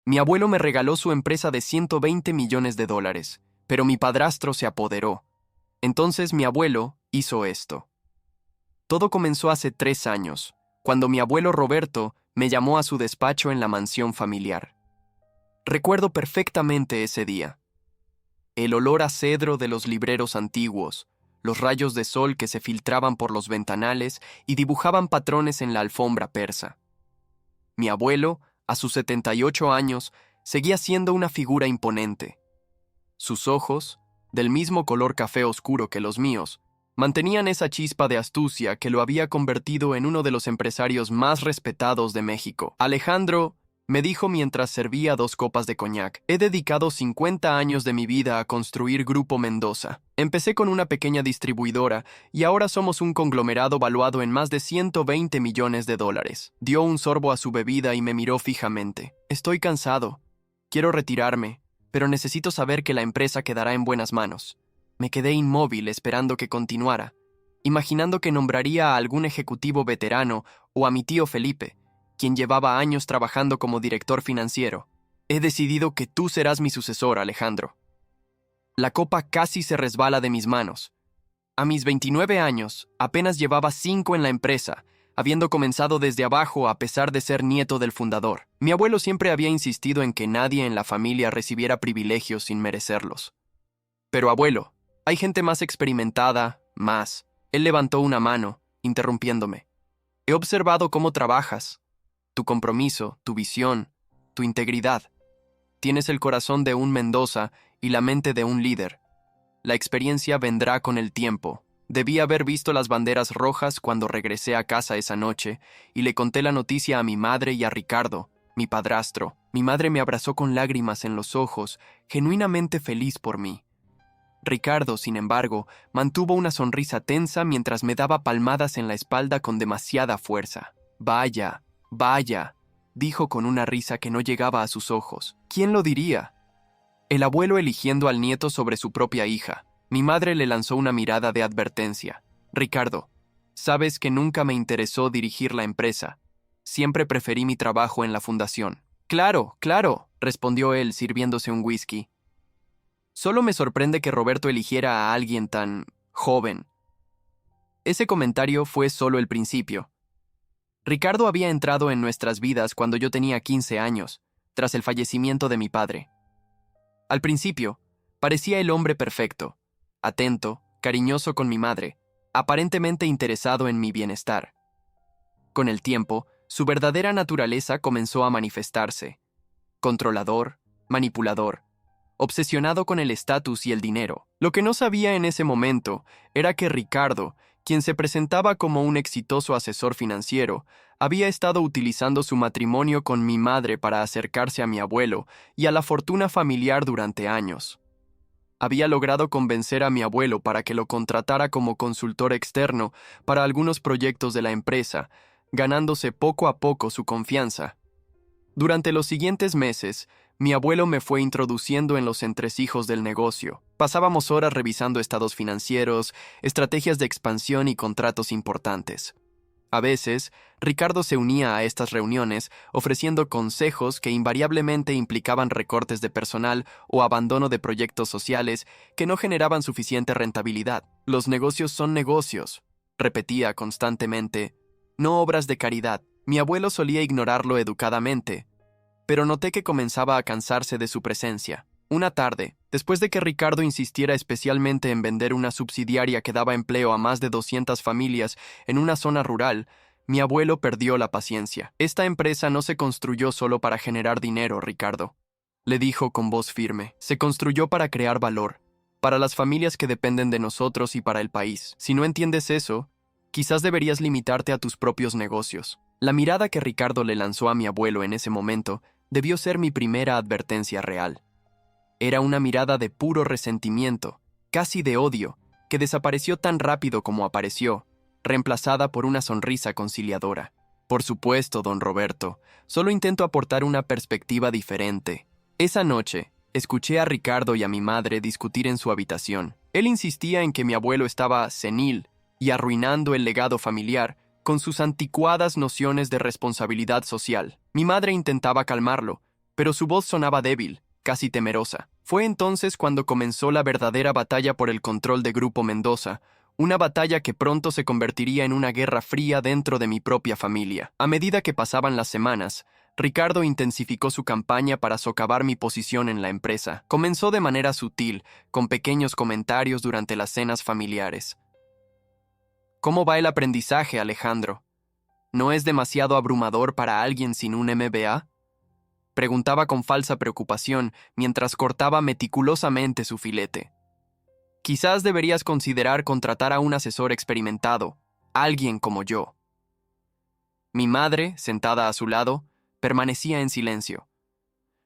Mi abuelo me regaló su empresa de 120 millones de dólares, pero mi padrastro se apoderó. Entonces mi abuelo hizo esto. Todo comenzó hace 3 años, cuando mi abuelo Roberto me llamó a su despacho en la mansión familiar. Recuerdo perfectamente ese día. El olor a cedro de los libreros antiguos, los rayos de sol que se filtraban por los ventanales y dibujaban patrones en la alfombra persa. Mi abuelo, a sus 78 años, seguía siendo una figura imponente. Sus ojos, del mismo color café oscuro que los míos, mantenían esa chispa de astucia que lo había convertido en uno de los empresarios más respetados de México. Alejandro, me dijo mientras servía 2 copas de coñac, he dedicado 50 años de mi vida a construir Grupo Mendoza. Empecé con una pequeña distribuidora y ahora somos un conglomerado valuado en más de 120 millones de dólares. Dio un sorbo a su bebida y me miró fijamente. Estoy cansado. Quiero retirarme, pero necesito saber que la empresa quedará en buenas manos. Me quedé inmóvil esperando que continuara, imaginando que nombraría a algún ejecutivo veterano o a mi tío Felipe, quien llevaba años trabajando como director financiero. He decidido que tú serás mi sucesor, Alejandro. La copa casi se resbala de mis manos. A mis 29 años, apenas llevaba 5 en la empresa, habiendo comenzado desde abajo a pesar de ser nieto del fundador. Mi abuelo siempre había insistido en que nadie en la familia recibiera privilegios sin merecerlos. Pero abuelo, hay gente más experimentada, más. Él levantó una mano, interrumpiéndome. He observado cómo trabajas. Tu compromiso, tu visión, tu integridad. Tienes el corazón de un Mendoza y la mente de un líder. La experiencia vendrá con el tiempo. Debí haber visto las banderas rojas cuando regresé a casa esa noche y le conté la noticia a mi madre y a Ricardo, mi padrastro. Mi madre me abrazó con lágrimas en los ojos, genuinamente feliz por mí. Ricardo, sin embargo, mantuvo una sonrisa tensa mientras me daba palmadas en la espalda con demasiada fuerza. Vaya, vaya, dijo con una risa que no llegaba a sus ojos. ¿Quién lo diría? El abuelo eligiendo al nieto sobre su propia hija. Mi madre le lanzó una mirada de advertencia. Ricardo, sabes que nunca me interesó dirigir la empresa. Siempre preferí mi trabajo en la fundación. Claro, claro, respondió él sirviéndose un whisky. Solo me sorprende que Roberto eligiera a alguien tan joven. Ese comentario fue solo el principio. Ricardo había entrado en nuestras vidas cuando yo tenía 15 años, tras el fallecimiento de mi padre. Al principio, parecía el hombre perfecto, atento, cariñoso con mi madre, aparentemente interesado en mi bienestar. Con el tiempo, su verdadera naturaleza comenzó a manifestarse. Controlador, manipulador, obsesionado con el estatus y el dinero. Lo que no sabía en ese momento era que Ricardo, quien se presentaba como un exitoso asesor financiero, había estado utilizando su matrimonio con mi madre para acercarse a mi abuelo y a la fortuna familiar durante años. Había logrado convencer a mi abuelo para que lo contratara como consultor externo para algunos proyectos de la empresa, ganándose poco a poco su confianza. Durante los siguientes meses, mi abuelo me fue introduciendo en los entresijos del negocio. Pasábamos horas revisando estados financieros, estrategias de expansión y contratos importantes. A veces, Ricardo se unía a estas reuniones ofreciendo consejos que invariablemente implicaban recortes de personal o abandono de proyectos sociales que no generaban suficiente rentabilidad. Los negocios son negocios, repetía constantemente, no obras de caridad. Mi abuelo solía ignorarlo educadamente, pero noté que comenzaba a cansarse de su presencia. Una tarde, después de que Ricardo insistiera especialmente en vender una subsidiaria que daba empleo a más de 200 familias en una zona rural, mi abuelo perdió la paciencia. Esta empresa no se construyó solo para generar dinero, Ricardo, le dijo con voz firme. Se construyó para crear valor, para las familias que dependen de nosotros y para el país. Si no entiendes eso, quizás deberías limitarte a tus propios negocios. La mirada que Ricardo le lanzó a mi abuelo en ese momento debió ser mi primera advertencia real. Era una mirada de puro resentimiento, casi de odio, que desapareció tan rápido como apareció, reemplazada por una sonrisa conciliadora. Por supuesto, don Roberto, solo intento aportar una perspectiva diferente. Esa noche, escuché a Ricardo y a mi madre discutir en su habitación. Él insistía en que mi abuelo estaba senil y arruinando el legado familiar con sus anticuadas nociones de responsabilidad social. Mi madre intentaba calmarlo, pero su voz sonaba débil, casi temerosa. Fue entonces cuando comenzó la verdadera batalla por el control de Grupo Mendoza, una batalla que pronto se convertiría en una guerra fría dentro de mi propia familia. A medida que pasaban las semanas, Ricardo intensificó su campaña para socavar mi posición en la empresa. Comenzó de manera sutil, con pequeños comentarios durante las cenas familiares. ¿Cómo va el aprendizaje, Alejandro? ¿No es demasiado abrumador para alguien sin un MBA? Preguntaba con falsa preocupación mientras cortaba meticulosamente su filete. Quizás deberías considerar contratar a un asesor experimentado, alguien como yo. Mi madre, sentada a su lado, permanecía en silencio.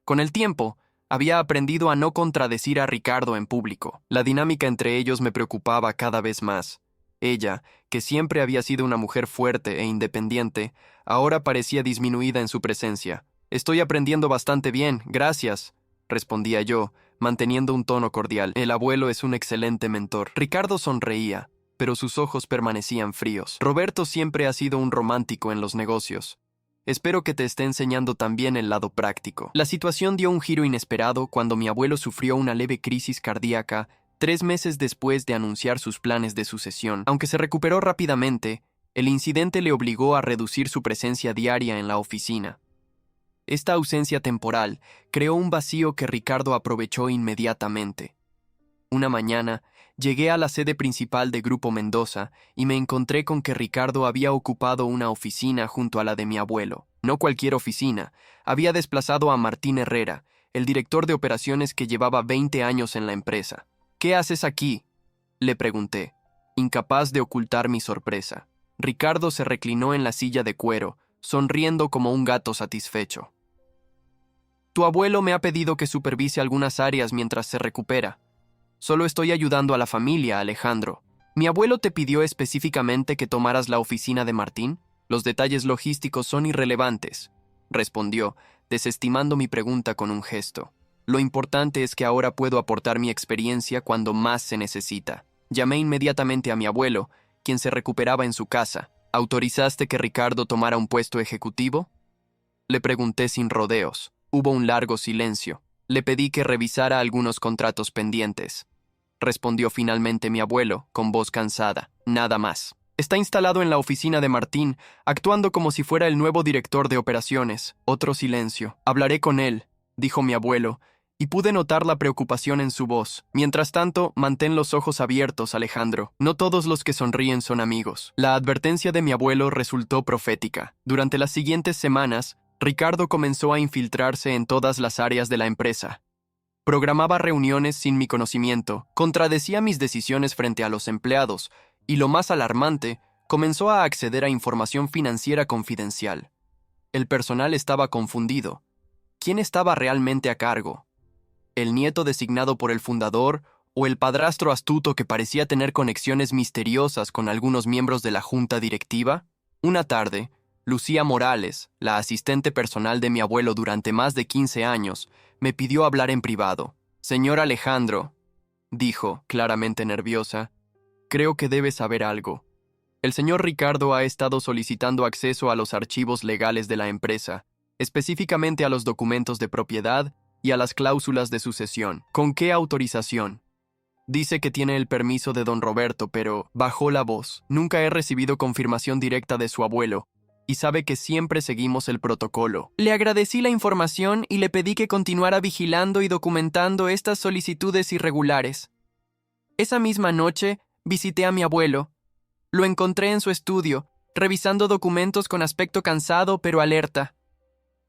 Con el tiempo, había aprendido a no contradecir a Ricardo en público. La dinámica entre ellos me preocupaba cada vez más. Ella, que siempre había sido una mujer fuerte e independiente, ahora parecía disminuida en su presencia. «Estoy aprendiendo bastante bien, gracias», respondía yo, manteniendo un tono cordial. «El abuelo es un excelente mentor». Ricardo sonreía, pero sus ojos permanecían fríos. «Roberto siempre ha sido un romántico en los negocios. Espero que te esté enseñando también el lado práctico». La situación dio un giro inesperado cuando mi abuelo sufrió una leve crisis cardíaca 3 meses después de anunciar sus planes de sucesión. Aunque se recuperó rápidamente, el incidente le obligó a reducir su presencia diaria en la oficina. Esta ausencia temporal creó un vacío que Ricardo aprovechó inmediatamente. Una mañana, llegué a la sede principal de Grupo Mendoza y me encontré con que Ricardo había ocupado una oficina junto a la de mi abuelo. No cualquier oficina, había desplazado a Martín Herrera, el director de operaciones que llevaba 20 años en la empresa. «¿Qué haces aquí?», le pregunté, incapaz de ocultar mi sorpresa. Ricardo se reclinó en la silla de cuero, sonriendo como un gato satisfecho. «Tu abuelo me ha pedido que supervise algunas áreas mientras se recupera. Solo estoy ayudando a la familia, Alejandro». «¿Mi abuelo te pidió específicamente que tomaras la oficina de Martín? Los detalles logísticos son irrelevantes», respondió, desestimando mi pregunta con un gesto. «Lo importante es que ahora puedo aportar mi experiencia cuando más se necesita». Llamé inmediatamente a mi abuelo, quien se recuperaba en su casa. «¿Autorizaste que Ricardo tomara un puesto ejecutivo?», le pregunté sin rodeos. Hubo un largo silencio. «Le pedí que revisara algunos contratos pendientes», respondió finalmente mi abuelo, con voz cansada. «Nada más. Está instalado en la oficina de Martín, actuando como si fuera el nuevo director de operaciones». Otro silencio. «Hablaré con él», dijo mi abuelo, y pude notar la preocupación en su voz. «Mientras tanto, mantén los ojos abiertos, Alejandro. No todos los que sonríen son amigos». La advertencia de mi abuelo resultó profética. Durante las siguientes semanas, Ricardo comenzó a infiltrarse en todas las áreas de la empresa. Programaba reuniones sin mi conocimiento, contradecía mis decisiones frente a los empleados, y lo más alarmante, comenzó a acceder a información financiera confidencial. El personal estaba confundido. ¿Quién estaba realmente a cargo? ¿El nieto designado por el fundador o el padrastro astuto que parecía tener conexiones misteriosas con algunos miembros de la junta directiva? Una tarde, Lucía Morales, la asistente personal de mi abuelo durante más de 15 años, me pidió hablar en privado. «Señor Alejandro», dijo, claramente nerviosa, «creo que debe saber algo. El señor Ricardo ha estado solicitando acceso a los archivos legales de la empresa, específicamente a los documentos de propiedad y a las cláusulas de sucesión. ¿Con qué autorización? Dice que tiene el permiso de don Roberto, pero bajó la voz. Nunca he recibido confirmación directa de su abuelo, y sabe que siempre seguimos el protocolo». Le agradecí la información y le pedí que continuara vigilando y documentando estas solicitudes irregulares. Esa misma noche, visité a mi abuelo. Lo encontré en su estudio, revisando documentos con aspecto cansado pero alerta.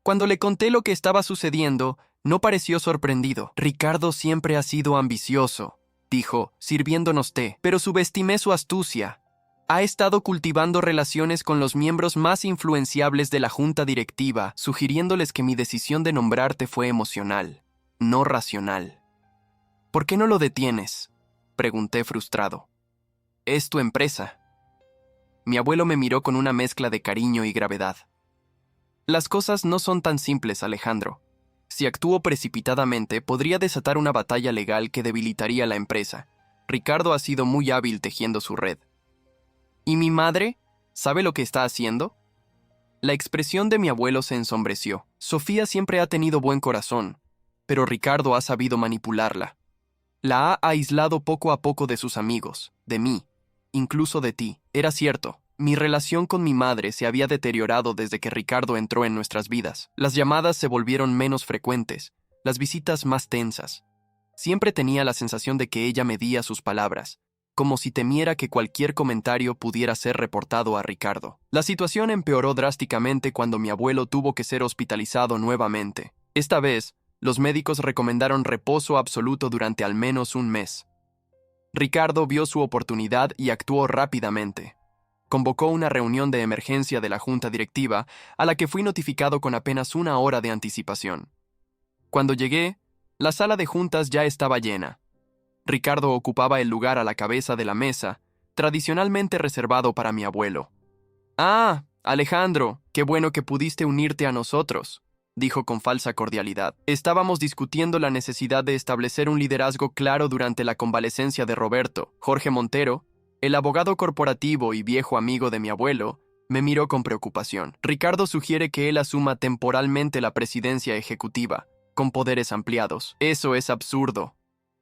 Cuando le conté lo que estaba sucediendo, no pareció sorprendido. «Ricardo siempre ha sido ambicioso», dijo, sirviéndonos té, «pero subestimé su astucia. Ha estado cultivando relaciones con los miembros más influenciables de la junta directiva, sugiriéndoles que mi decisión de nombrarte fue emocional, no racional». «¿Por qué no lo detienes?», pregunté frustrado. «Es tu empresa». Mi abuelo me miró con una mezcla de cariño y gravedad. «Las cosas no son tan simples, Alejandro. Si actúo precipitadamente, podría desatar una batalla legal que debilitaría la empresa. Ricardo ha sido muy hábil tejiendo su red». «¿Y mi madre? ¿Sabe lo que está haciendo?». La expresión de mi abuelo se ensombreció. Sofía siempre ha tenido buen corazón, pero Ricardo ha sabido manipularla. La ha aislado poco a poco de sus amigos, de mí, incluso de ti. Era cierto, mi relación con mi madre se había deteriorado desde que Ricardo entró en nuestras vidas. Las llamadas se volvieron menos frecuentes, las visitas más tensas. Siempre tenía la sensación de que ella medía sus palabras, como si temiera que cualquier comentario pudiera ser reportado a Ricardo. La situación empeoró drásticamente cuando mi abuelo tuvo que ser hospitalizado nuevamente. Esta vez, los médicos recomendaron reposo absoluto durante al menos un mes. Ricardo vio su oportunidad y actuó rápidamente. Convocó una reunión de emergencia de la junta directiva, a la que fui notificado con apenas una hora de anticipación. Cuando llegué, la sala de juntas ya estaba llena. Ricardo ocupaba el lugar a la cabeza de la mesa, tradicionalmente reservado para mi abuelo. «Ah, Alejandro, qué bueno que pudiste unirte a nosotros», dijo con falsa cordialidad. Estábamos discutiendo la necesidad de establecer un liderazgo claro durante la convalecencia de Roberto. Jorge Montero, el abogado corporativo y viejo amigo de mi abuelo, me miró con preocupación. Ricardo sugiere que él asuma temporalmente la presidencia ejecutiva, con poderes ampliados. Eso es absurdo,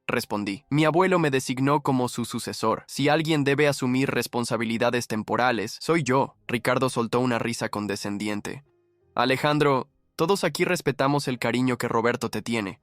respondí. Mi abuelo me designó como su sucesor. Si alguien debe asumir responsabilidades temporales, soy yo. Ricardo soltó una risa condescendiente. Alejandro, todos aquí respetamos el cariño que Roberto te tiene,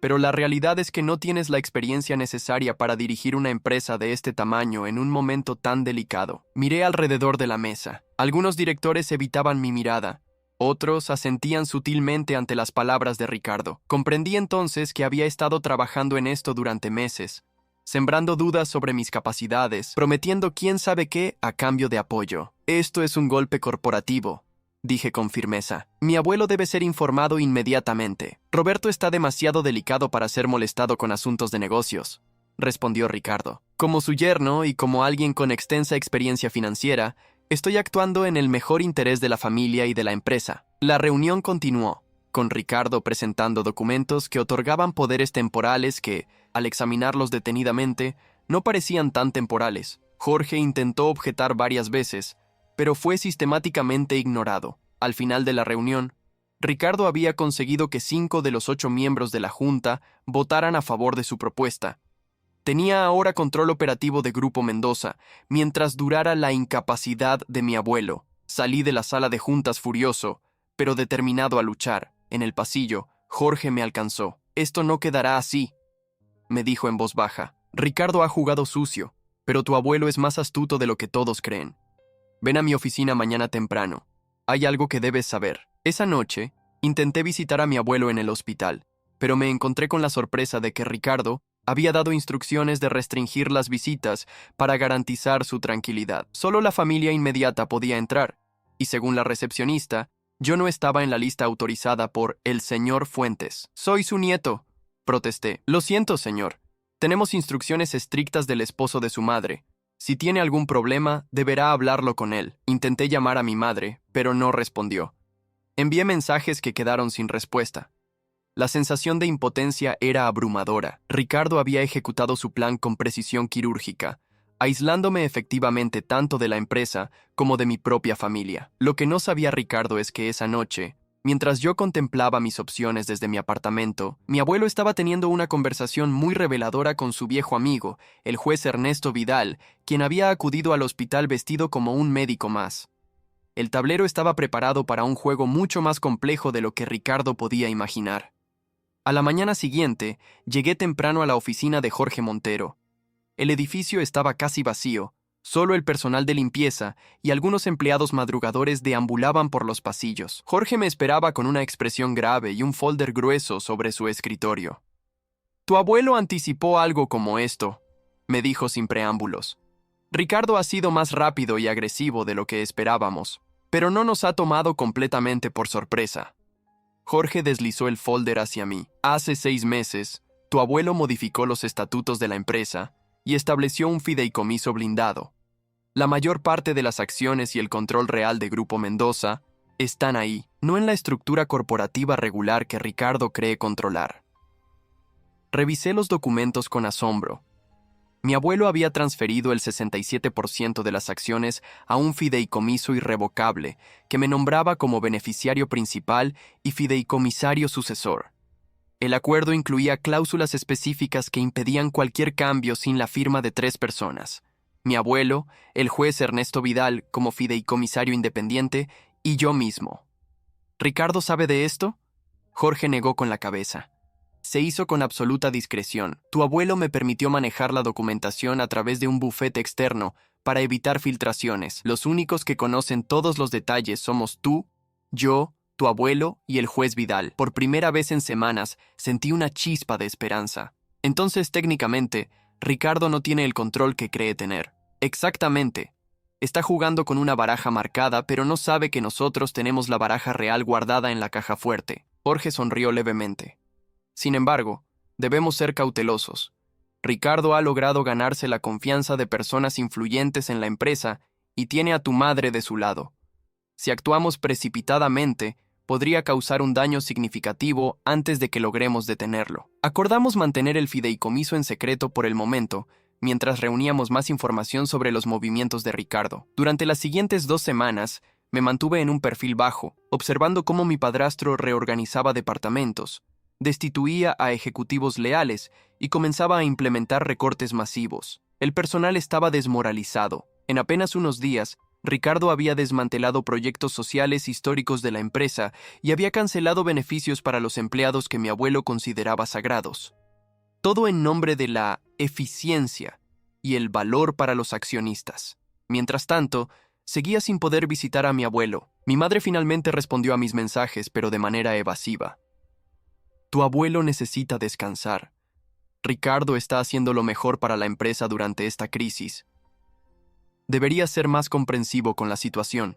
pero la realidad es que no tienes la experiencia necesaria para dirigir una empresa de este tamaño en un momento tan delicado. Miré alrededor de la mesa. Algunos directores evitaban mi mirada. Otros asentían sutilmente ante las palabras de Ricardo. Comprendí entonces que había estado trabajando en esto durante meses, sembrando dudas sobre mis capacidades, prometiendo quién sabe qué a cambio de apoyo. Esto es un golpe corporativo, dije con firmeza. Mi abuelo debe ser informado inmediatamente. Roberto está demasiado delicado para ser molestado con asuntos de negocios, respondió Ricardo. Como su yerno y como alguien con extensa experiencia financiera, estoy actuando en el mejor interés de la familia y de la empresa. La reunión continuó, con Ricardo presentando documentos que otorgaban poderes temporales que, al examinarlos detenidamente, no parecían tan temporales. Jorge intentó objetar varias veces, pero fue sistemáticamente ignorado. Al final de la reunión, Ricardo había conseguido que 5 de los 8 miembros de la Junta votaran a favor de su propuesta. Tenía ahora control operativo de Grupo Mendoza, mientras durara la incapacidad de mi abuelo. Salí de la sala de juntas furioso, pero determinado a luchar. En el pasillo, Jorge me alcanzó. «Esto no quedará así», me dijo en voz baja. «Ricardo ha jugado sucio, pero tu abuelo es más astuto de lo que todos creen. Ven a mi oficina mañana temprano. Hay algo que debes saber». Esa noche, intenté visitar a mi abuelo en el hospital, pero me encontré con la sorpresa de que Ricardo había dado instrucciones de restringir las visitas para garantizar su tranquilidad. Solo la familia inmediata podía entrar, y según la recepcionista, yo no estaba en la lista autorizada por el señor Fuentes. «Soy su nieto», protesté. «Lo siento, señor. Tenemos instrucciones estrictas del esposo de su madre. Si tiene algún problema, deberá hablarlo con él». Intenté llamar a mi madre, pero no respondió. Envié mensajes que quedaron sin respuesta. La sensación de impotencia era abrumadora. Ricardo había ejecutado su plan con precisión quirúrgica, aislándome efectivamente tanto de la empresa como de mi propia familia. Lo que no sabía Ricardo es que esa noche, mientras yo contemplaba mis opciones desde mi apartamento, mi abuelo estaba teniendo una conversación muy reveladora con su viejo amigo, el juez Ernesto Vidal, quien había acudido al hospital vestido como un médico más. El tablero estaba preparado para un juego mucho más complejo de lo que Ricardo podía imaginar. A la mañana siguiente, llegué temprano a la oficina de Jorge Montero. El edificio estaba casi vacío, solo el personal de limpieza y algunos empleados madrugadores deambulaban por los pasillos. Jorge me esperaba con una expresión grave y un folder grueso sobre su escritorio. «Tu abuelo anticipó algo como esto», me dijo sin preámbulos. «Ricardo ha sido más rápido y agresivo de lo que esperábamos, pero no nos ha tomado completamente por sorpresa». Jorge deslizó el folder hacia mí. «Hace 6 meses, tu abuelo modificó los estatutos de la empresa y estableció un fideicomiso blindado. La mayor parte de las acciones y el control real de Grupo Mendoza están ahí, no en la estructura corporativa regular que Ricardo cree controlar». Revisé los documentos con asombro. Mi abuelo había transferido el 67% de las acciones a un fideicomiso irrevocable que me nombraba como beneficiario principal y fideicomisario sucesor. El acuerdo incluía cláusulas específicas que impedían cualquier cambio sin la firma de 3 personas: mi abuelo, el juez Ernesto Vidal como fideicomisario independiente y yo mismo. ¿Ricardo sabe de esto? Jorge negó con la cabeza. Se hizo con absoluta discreción. Tu abuelo me permitió manejar la documentación a través de un bufete externo para evitar filtraciones. Los únicos que conocen todos los detalles somos tú, yo, tu abuelo y el juez Vidal. Por primera vez en semanas sentí una chispa de esperanza. Entonces, técnicamente, Ricardo no tiene el control que cree tener. Exactamente. Está jugando con una baraja marcada, pero no sabe que nosotros tenemos la baraja real guardada en la caja fuerte. Jorge sonrió levemente. Sin embargo, debemos ser cautelosos. Ricardo ha logrado ganarse la confianza de personas influyentes en la empresa y tiene a tu madre de su lado. Si actuamos precipitadamente, podría causar un daño significativo antes de que logremos detenerlo. Acordamos mantener el fideicomiso en secreto por el momento, mientras reuníamos más información sobre los movimientos de Ricardo. Durante las siguientes 2 semanas, me mantuve en un perfil bajo, observando cómo mi padrastro reorganizaba departamentos, destituía a ejecutivos leales y comenzaba a implementar recortes masivos. El personal estaba desmoralizado. En apenas unos días, Ricardo había desmantelado proyectos sociales históricos de la empresa y había cancelado beneficios para los empleados que mi abuelo consideraba sagrados. Todo en nombre de la eficiencia y el valor para los accionistas. Mientras tanto, seguía sin poder visitar a mi abuelo. Mi madre finalmente respondió a mis mensajes, pero de manera evasiva. Tu abuelo necesita descansar. Ricardo está haciendo lo mejor para la empresa durante esta crisis. Deberías ser más comprensivo con la situación.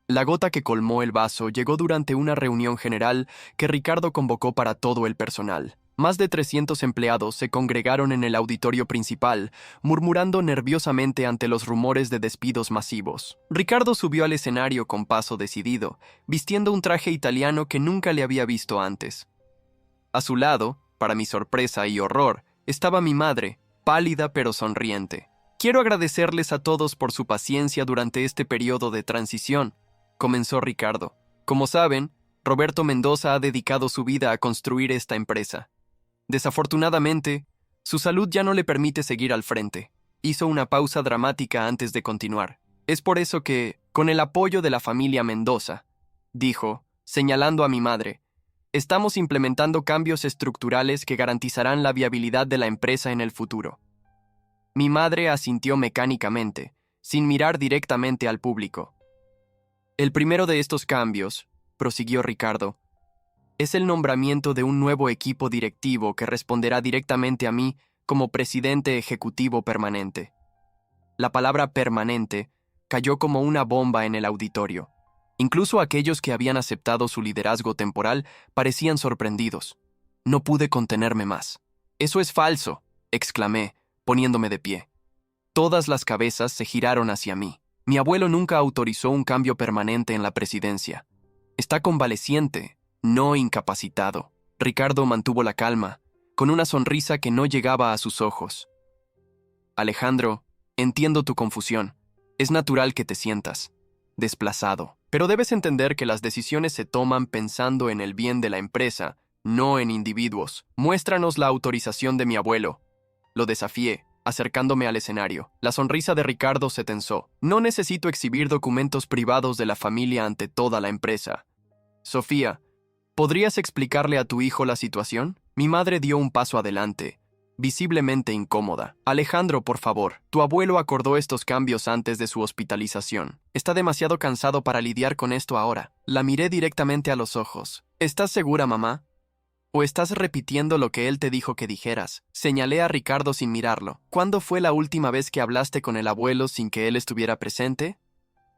La gota que colmó el vaso llegó durante una reunión general que Ricardo convocó para todo el personal. Más de 300 empleados se congregaron en el auditorio principal, murmurando nerviosamente ante los rumores de despidos masivos. Ricardo subió al escenario con paso decidido, vistiendo un traje italiano que nunca le había visto antes. A su lado, para mi sorpresa y horror, estaba mi madre, pálida pero sonriente. Quiero agradecerles a todos por su paciencia durante este periodo de transición, comenzó Ricardo. Como saben, Roberto Mendoza ha dedicado su vida a construir esta empresa. Desafortunadamente, su salud ya no le permite seguir al frente. Hizo una pausa dramática antes de continuar. Es por eso que, con el apoyo de la familia Mendoza, dijo, señalando a mi madre, estamos implementando cambios estructurales que garantizarán la viabilidad de la empresa en el futuro. Mi madre asintió mecánicamente, sin mirar directamente al público. El primero de estos cambios, prosiguió Ricardo, es el nombramiento de un nuevo equipo directivo que responderá directamente a mí como presidente ejecutivo permanente. La palabra permanente cayó como una bomba en el auditorio. Incluso aquellos que habían aceptado su liderazgo temporal parecían sorprendidos. No pude contenerme más. «Eso es falso», exclamé, poniéndome de pie. Todas las cabezas se giraron hacia mí. Mi abuelo nunca autorizó un cambio permanente en la presidencia. Está convaleciente, no incapacitado. Ricardo mantuvo la calma, con una sonrisa que no llegaba a sus ojos. Alejandro, entiendo tu confusión. Es natural que te sientas desplazado. Pero debes entender que las decisiones se toman pensando en el bien de la empresa, no en individuos. Muéstranos la autorización de mi abuelo. Lo desafié, acercándome al escenario. La sonrisa de Ricardo se tensó. No necesito exhibir documentos privados de la familia ante toda la empresa. Sofía, ¿podrías explicarle a tu hijo la situación? Mi madre dio un paso adelante, visiblemente incómoda. Alejandro, por favor, tu abuelo acordó estos cambios antes de su hospitalización. Está demasiado cansado para lidiar con esto ahora. La miré directamente a los ojos. ¿Estás segura, mamá? ¿O estás repitiendo lo que él te dijo que dijeras? Señalé a Ricardo sin mirarlo. ¿Cuándo fue la última vez que hablaste con el abuelo sin que él estuviera presente?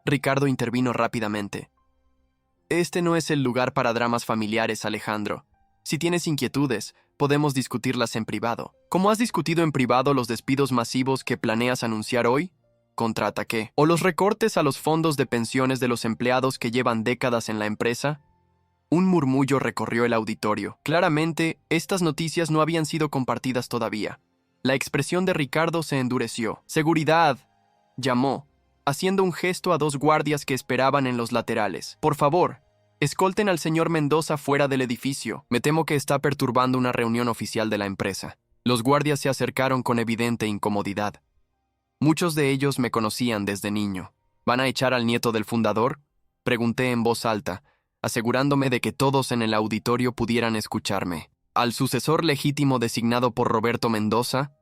Ricardo intervino rápidamente. Este no es el lugar para dramas familiares, Alejandro. Si tienes inquietudes, podemos discutirlas en privado. ¿Cómo has discutido en privado los despidos masivos que planeas anunciar hoy? Contraataqué. ¿O los recortes a los fondos de pensiones de los empleados que llevan décadas en la empresa? Un murmullo recorrió el auditorio. Claramente, estas noticias no habían sido compartidas todavía. La expresión de Ricardo se endureció. «¡Seguridad!», llamó, haciendo un gesto a dos guardias que esperaban en los laterales. «Por favor, escolten al señor Mendoza fuera del edificio. Me temo que está perturbando una reunión oficial de la empresa». Los guardias se acercaron con evidente incomodidad. Muchos de ellos me conocían desde niño. «¿Van a echar al nieto del fundador?», pregunté en voz alta, asegurándome de que todos en el auditorio pudieran escucharme. «¿Al sucesor legítimo designado por Roberto Mendoza?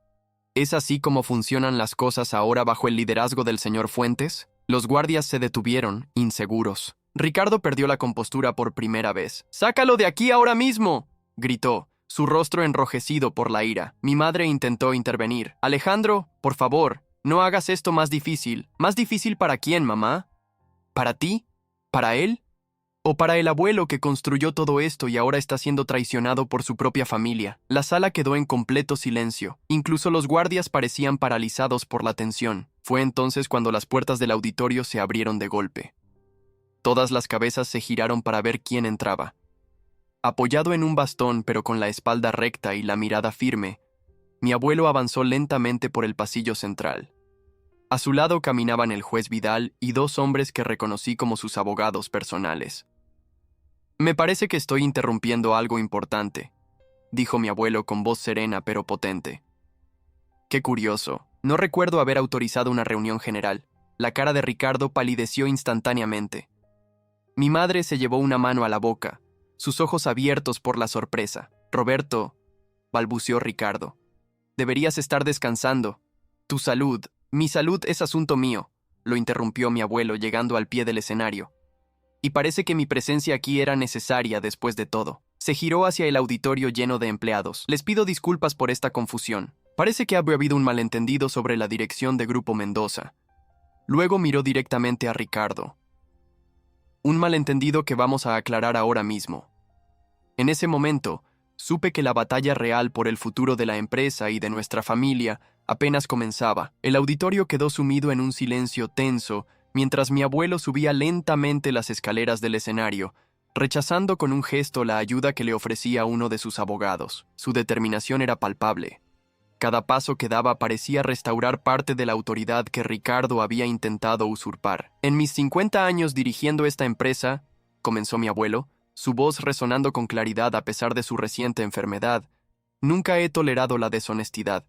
¿Es así como funcionan las cosas ahora bajo el liderazgo del señor Fuentes?». Los guardias se detuvieron, inseguros. Ricardo perdió la compostura por primera vez. «¡Sácalo de aquí ahora mismo!», gritó, su rostro enrojecido por la ira. Mi madre intentó intervenir. «Alejandro, por favor, no hagas esto más difícil». «¿Más difícil para quién, mamá? ¿Para ti? ¿Para él? ¿O para el abuelo que construyó todo esto y ahora está siendo traicionado por su propia familia?». La sala quedó en completo silencio. Incluso los guardias parecían paralizados por la tensión. Fue entonces cuando las puertas del auditorio se abrieron de golpe. Todas las cabezas se giraron para ver quién entraba. Apoyado en un bastón pero con la espalda recta y la mirada firme, mi abuelo avanzó lentamente por el pasillo central. A su lado caminaban el juez Vidal y dos hombres que reconocí como sus abogados personales. «Me parece que estoy interrumpiendo algo importante», dijo mi abuelo con voz serena pero potente. «Qué curioso. No recuerdo haber autorizado una reunión general». La cara de Ricardo palideció instantáneamente. Mi madre se llevó una mano a la boca, sus ojos abiertos por la sorpresa. «Roberto», balbuceó Ricardo, «deberías estar descansando. Tu salud, mi salud es asunto mío», lo interrumpió mi abuelo llegando al pie del escenario. «Y parece que mi presencia aquí era necesaria después de todo». Se giró hacia el auditorio lleno de empleados. «Les pido disculpas por esta confusión. Parece que ha habido un malentendido sobre la dirección de Grupo Mendoza». Luego miró directamente a Ricardo. «Un malentendido que vamos a aclarar ahora mismo». En ese momento, supe que la batalla real por el futuro de la empresa y de nuestra familia apenas comenzaba. El auditorio quedó sumido en un silencio tenso mientras mi abuelo subía lentamente las escaleras del escenario, rechazando con un gesto la ayuda que le ofrecía uno de sus abogados. Su determinación era palpable. Cada paso que daba parecía restaurar parte de la autoridad que Ricardo había intentado usurpar. «En mis 50 años dirigiendo esta empresa», comenzó mi abuelo, su voz resonando con claridad a pesar de su reciente enfermedad, «nunca he tolerado la deshonestidad,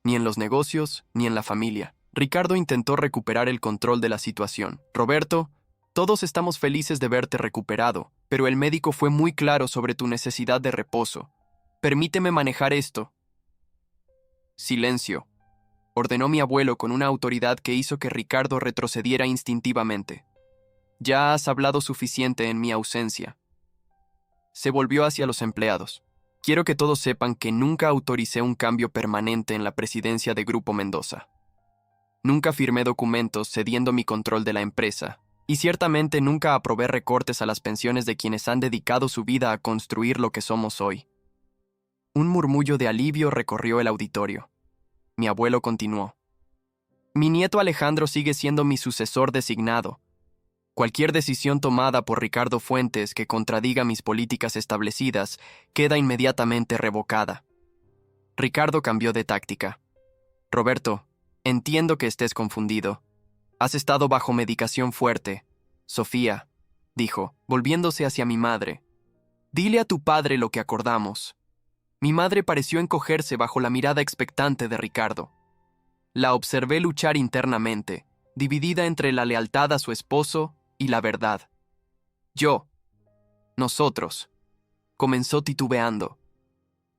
ni en los negocios, ni en la familia». Ricardo intentó recuperar el control de la situación. «Roberto, todos estamos felices de verte recuperado, pero el médico fue muy claro sobre tu necesidad de reposo. Permíteme manejar esto». «Silencio», ordenó mi abuelo con una autoridad que hizo que Ricardo retrocediera instintivamente. «Ya has hablado suficiente en mi ausencia». Se volvió hacia los empleados. «Quiero que todos sepan que nunca autoricé un cambio permanente en la presidencia de Grupo Mendoza. Nunca firmé documentos cediendo mi control de la empresa, y ciertamente nunca aprobé recortes a las pensiones de quienes han dedicado su vida a construir lo que somos hoy». Un murmullo de alivio recorrió el auditorio. Mi abuelo continuó. «Mi nieto Alejandro sigue siendo mi sucesor designado. Cualquier decisión tomada por Ricardo Fuentes que contradiga mis políticas establecidas queda inmediatamente revocada». Ricardo cambió de táctica. «Roberto, entiendo que estés confundido. Has estado bajo medicación fuerte. Sofía», dijo, volviéndose hacia mi madre, «dile a tu padre lo que acordamos». Mi madre pareció encogerse bajo la mirada expectante de Ricardo. La observé luchar internamente, dividida entre la lealtad a su esposo y la verdad. «Nosotros», comenzó titubeando.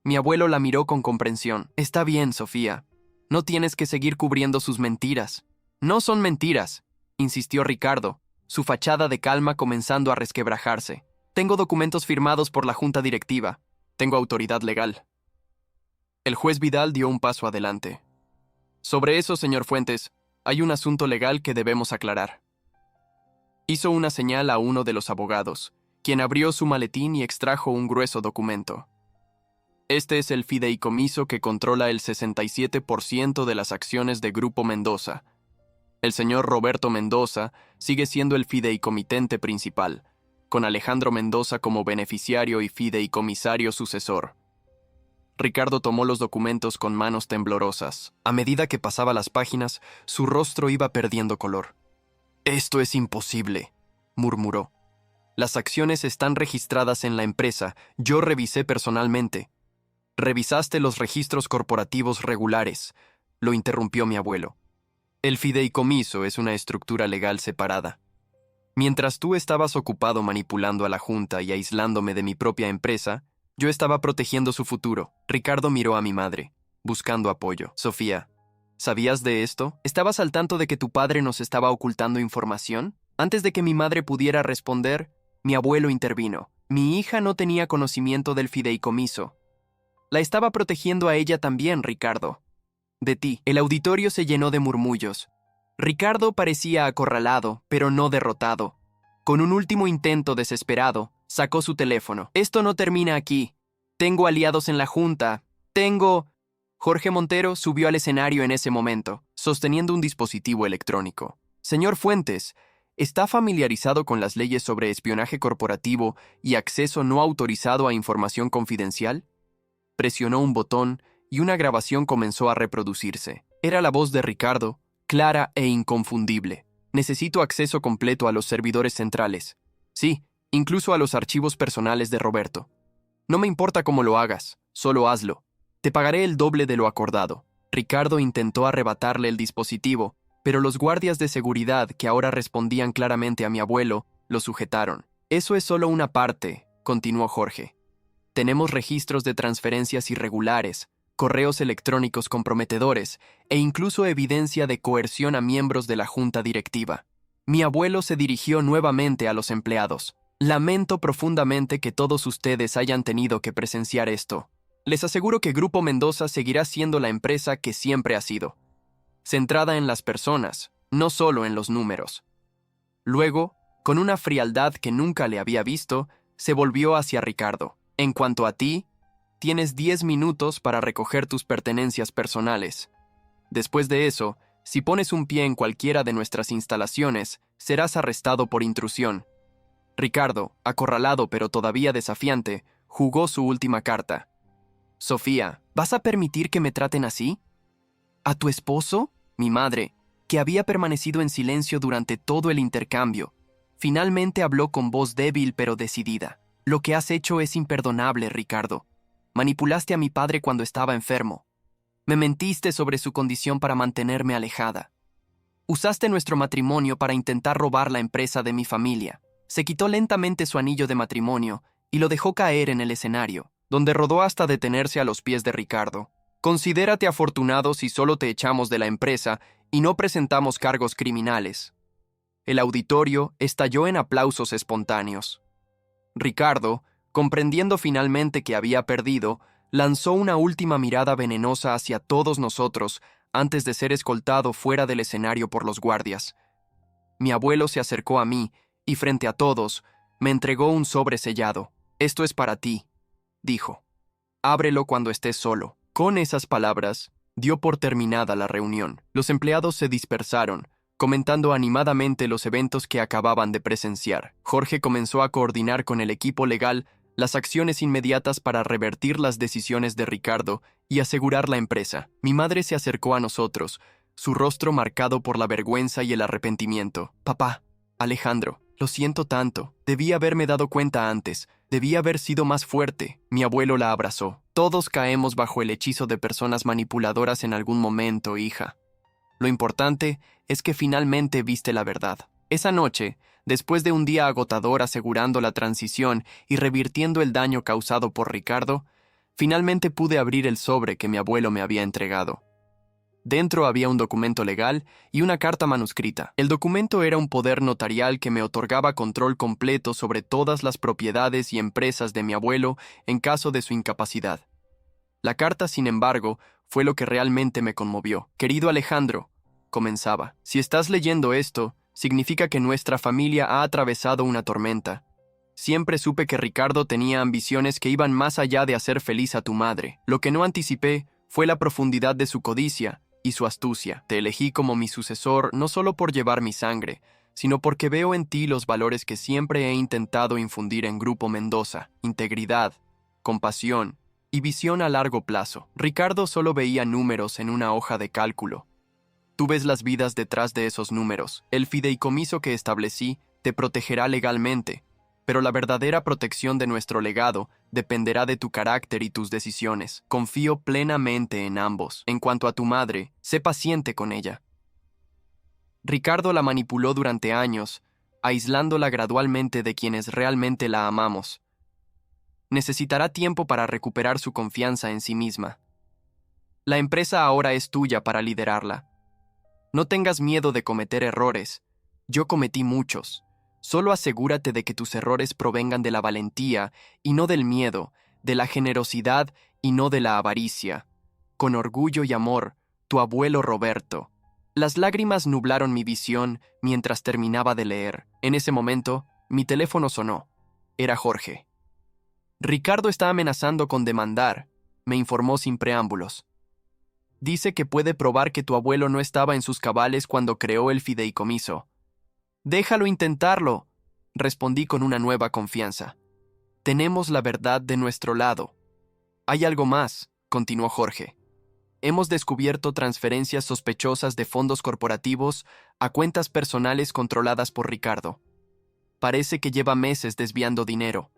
Mi abuelo la miró con comprensión. «Está bien, Sofía. No tienes que seguir cubriendo sus mentiras». «No son mentiras», insistió Ricardo, su fachada de calma comenzando a resquebrajarse. «Tengo documentos firmados por la junta directiva. Tengo autoridad legal». El juez Vidal dio un paso adelante. «Sobre eso, señor Fuentes, hay un asunto legal que debemos aclarar». Hizo una señal a uno de los abogados, quien abrió su maletín y extrajo un grueso documento. «Este es el fideicomiso que controla el 67% de las acciones de Grupo Mendoza. El señor Roberto Mendoza sigue siendo el fideicomitente principal, con Alejandro Mendoza como beneficiario y fideicomisario sucesor. Ricardo tomó los documentos con manos temblorosas. A medida que pasaba las páginas, su rostro iba perdiendo color. «Esto es imposible», murmuró. «Las acciones están registradas en la empresa. Yo revisé personalmente». «Revisaste los registros corporativos regulares», lo interrumpió mi abuelo. «El fideicomiso es una estructura legal separada. Mientras tú estabas ocupado manipulando a la Junta y aislándome de mi propia empresa, yo estaba protegiendo su futuro». Ricardo miró a mi madre, buscando apoyo. «Sofía, ¿sabías de esto? ¿Estabas al tanto de que tu padre nos estaba ocultando información?» Antes de que mi madre pudiera responder, mi abuelo intervino. «Mi hija no tenía conocimiento del fideicomiso. La estaba protegiendo a ella también, Ricardo. De ti». El auditorio se llenó de murmullos. Ricardo parecía acorralado, pero no derrotado. Con un último intento desesperado, sacó su teléfono. «Esto no termina aquí. Tengo aliados en la Junta. Tengo...» Jorge Montero subió al escenario en ese momento, sosteniendo un dispositivo electrónico. «Señor Fuentes, ¿está familiarizado con las leyes sobre espionaje corporativo y acceso no autorizado a información confidencial?» Presionó un botón y una grabación comenzó a reproducirse. Era la voz de Ricardo, clara e inconfundible. «Necesito acceso completo a los servidores centrales. Sí, incluso a los archivos personales de Roberto. No me importa cómo lo hagas, solo hazlo. Te pagaré el doble de lo acordado». Ricardo intentó arrebatarle el dispositivo, pero los guardias de seguridad, que ahora respondían claramente a mi abuelo, lo sujetaron. «Eso es solo una parte», continuó Jorge. «Tenemos registros de transferencias irregulares, correos electrónicos comprometedores e incluso evidencia de coerción a miembros de la junta directiva». Mi abuelo se dirigió nuevamente a los empleados. «Lamento profundamente que todos ustedes hayan tenido que presenciar esto. Les aseguro que Grupo Mendoza seguirá siendo la empresa que siempre ha sido, centrada en las personas, no solo en los números». Luego, con una frialdad que nunca le había visto, se volvió hacia Ricardo. «En cuanto a ti, tienes 10 minutos para recoger tus pertenencias personales. Después de eso, si pones un pie en cualquiera de nuestras instalaciones, serás arrestado por intrusión». Ricardo, acorralado pero todavía desafiante, jugó su última carta. «Sofía, ¿vas a permitir que me traten así? ¿A tu esposo?» Mi madre, que había permanecido en silencio durante todo el intercambio, finalmente habló con voz débil pero decidida. «Lo que has hecho es imperdonable, Ricardo. Manipulaste a mi padre cuando estaba enfermo. Me mentiste sobre su condición para mantenerme alejada. Usaste nuestro matrimonio para intentar robar la empresa de mi familia». Se quitó lentamente su anillo de matrimonio y lo dejó caer en el escenario, donde rodó hasta detenerse a los pies de Ricardo. «Considérate afortunado si solo te echamos de la empresa y no presentamos cargos criminales». El auditorio estalló en aplausos espontáneos. Ricardo, comprendiendo finalmente que había perdido, lanzó una última mirada venenosa hacia todos nosotros antes de ser escoltado fuera del escenario por los guardias. Mi abuelo se acercó a mí y frente a todos, me entregó un sobre sellado. «Esto es para ti», dijo. «Ábrelo cuando estés solo». Con esas palabras, dio por terminada la reunión. Los empleados se dispersaron, comentando animadamente los eventos que acababan de presenciar. Jorge comenzó a coordinar con el equipo legal las acciones inmediatas para revertir las decisiones de Ricardo y asegurar la empresa. Mi madre se acercó a nosotros, su rostro marcado por la vergüenza y el arrepentimiento. «Papá, Alejandro, lo siento tanto. Debí haberme dado cuenta antes. Debí haber sido más fuerte». Mi abuelo la abrazó. «Todos caemos bajo el hechizo de personas manipuladoras en algún momento, hija. Lo importante es que finalmente viste la verdad». Esa noche, después de un día agotador asegurando la transición y revirtiendo el daño causado por Ricardo, finalmente pude abrir el sobre que mi abuelo me había entregado. Dentro había un documento legal y una carta manuscrita. El documento era un poder notarial que me otorgaba control completo sobre todas las propiedades y empresas de mi abuelo en caso de su incapacidad. La carta, sin embargo, fue lo que realmente me conmovió. «Querido Alejandro», comenzaba, «si estás leyendo esto, significa que nuestra familia ha atravesado una tormenta. Siempre supe que Ricardo tenía ambiciones que iban más allá de hacer feliz a tu madre. Lo que no anticipé fue la profundidad de su codicia y su astucia. Te elegí como mi sucesor no solo por llevar mi sangre, sino porque veo en ti los valores que siempre he intentado infundir en Grupo Mendoza: integridad, compasión y visión a largo plazo. Ricardo solo veía números en una hoja de cálculo. Tú ves las vidas detrás de esos números. El fideicomiso que establecí te protegerá legalmente, pero la verdadera protección de nuestro legado dependerá de tu carácter y tus decisiones. Confío plenamente en ambos. En cuanto a tu madre, sé paciente con ella. Ricardo la manipuló durante años, aislándola gradualmente de quienes realmente la amamos. Necesitará tiempo para recuperar su confianza en sí misma. La empresa ahora es tuya para liderarla. No tengas miedo de cometer errores. Yo cometí muchos. Solo asegúrate de que tus errores provengan de la valentía y no del miedo, de la generosidad y no de la avaricia. Con orgullo y amor, tu abuelo Roberto. Las lágrimas nublaron mi visión mientras terminaba de leer. En ese momento, mi teléfono sonó. Era Jorge. Ricardo está amenazando con demandar, me informó sin preámbulos. Dice que puede probar que tu abuelo no estaba en sus cabales cuando creó el fideicomiso. Déjalo intentarlo, respondí con una nueva confianza. Tenemos la verdad de nuestro lado. Hay algo más, continuó Jorge. Hemos descubierto transferencias sospechosas de fondos corporativos a cuentas personales controladas por Ricardo. Parece que lleva meses desviando dinero.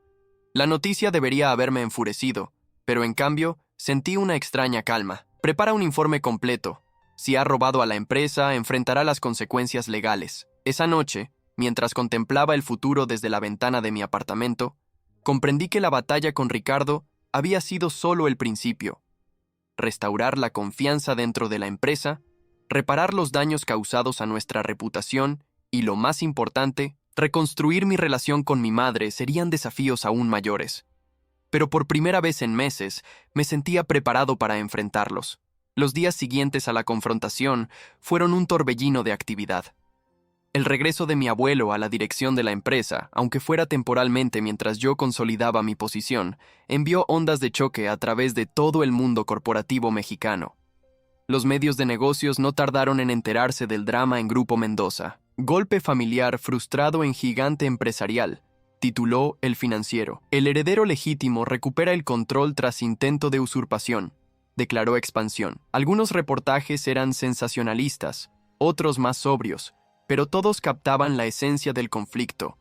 La noticia debería haberme enfurecido, pero en cambio sentí una extraña calma. Prepara un informe completo. Si ha robado a la empresa, enfrentará las consecuencias legales. Esa noche, mientras contemplaba el futuro desde la ventana de mi apartamento, comprendí que la batalla con Ricardo había sido solo el principio. Restaurar la confianza dentro de la empresa, reparar los daños causados a nuestra reputación y, lo más importante, reconstruir mi relación con mi madre serían desafíos aún mayores. Pero por primera vez en meses me sentía preparado para enfrentarlos. Los días siguientes a la confrontación fueron un torbellino de actividad. El regreso de mi abuelo a la dirección de la empresa, aunque fuera temporalmente mientras yo consolidaba mi posición, envió ondas de choque a través de todo el mundo corporativo mexicano. Los medios de negocios no tardaron en enterarse del drama en Grupo Mendoza. Golpe familiar frustrado en gigante empresarial, tituló El Financiero. El heredero legítimo recupera el control tras intento de usurpación, declaró Expansión. Algunos reportajes eran sensacionalistas, otros más sobrios, pero todos captaban la esencia del conflicto.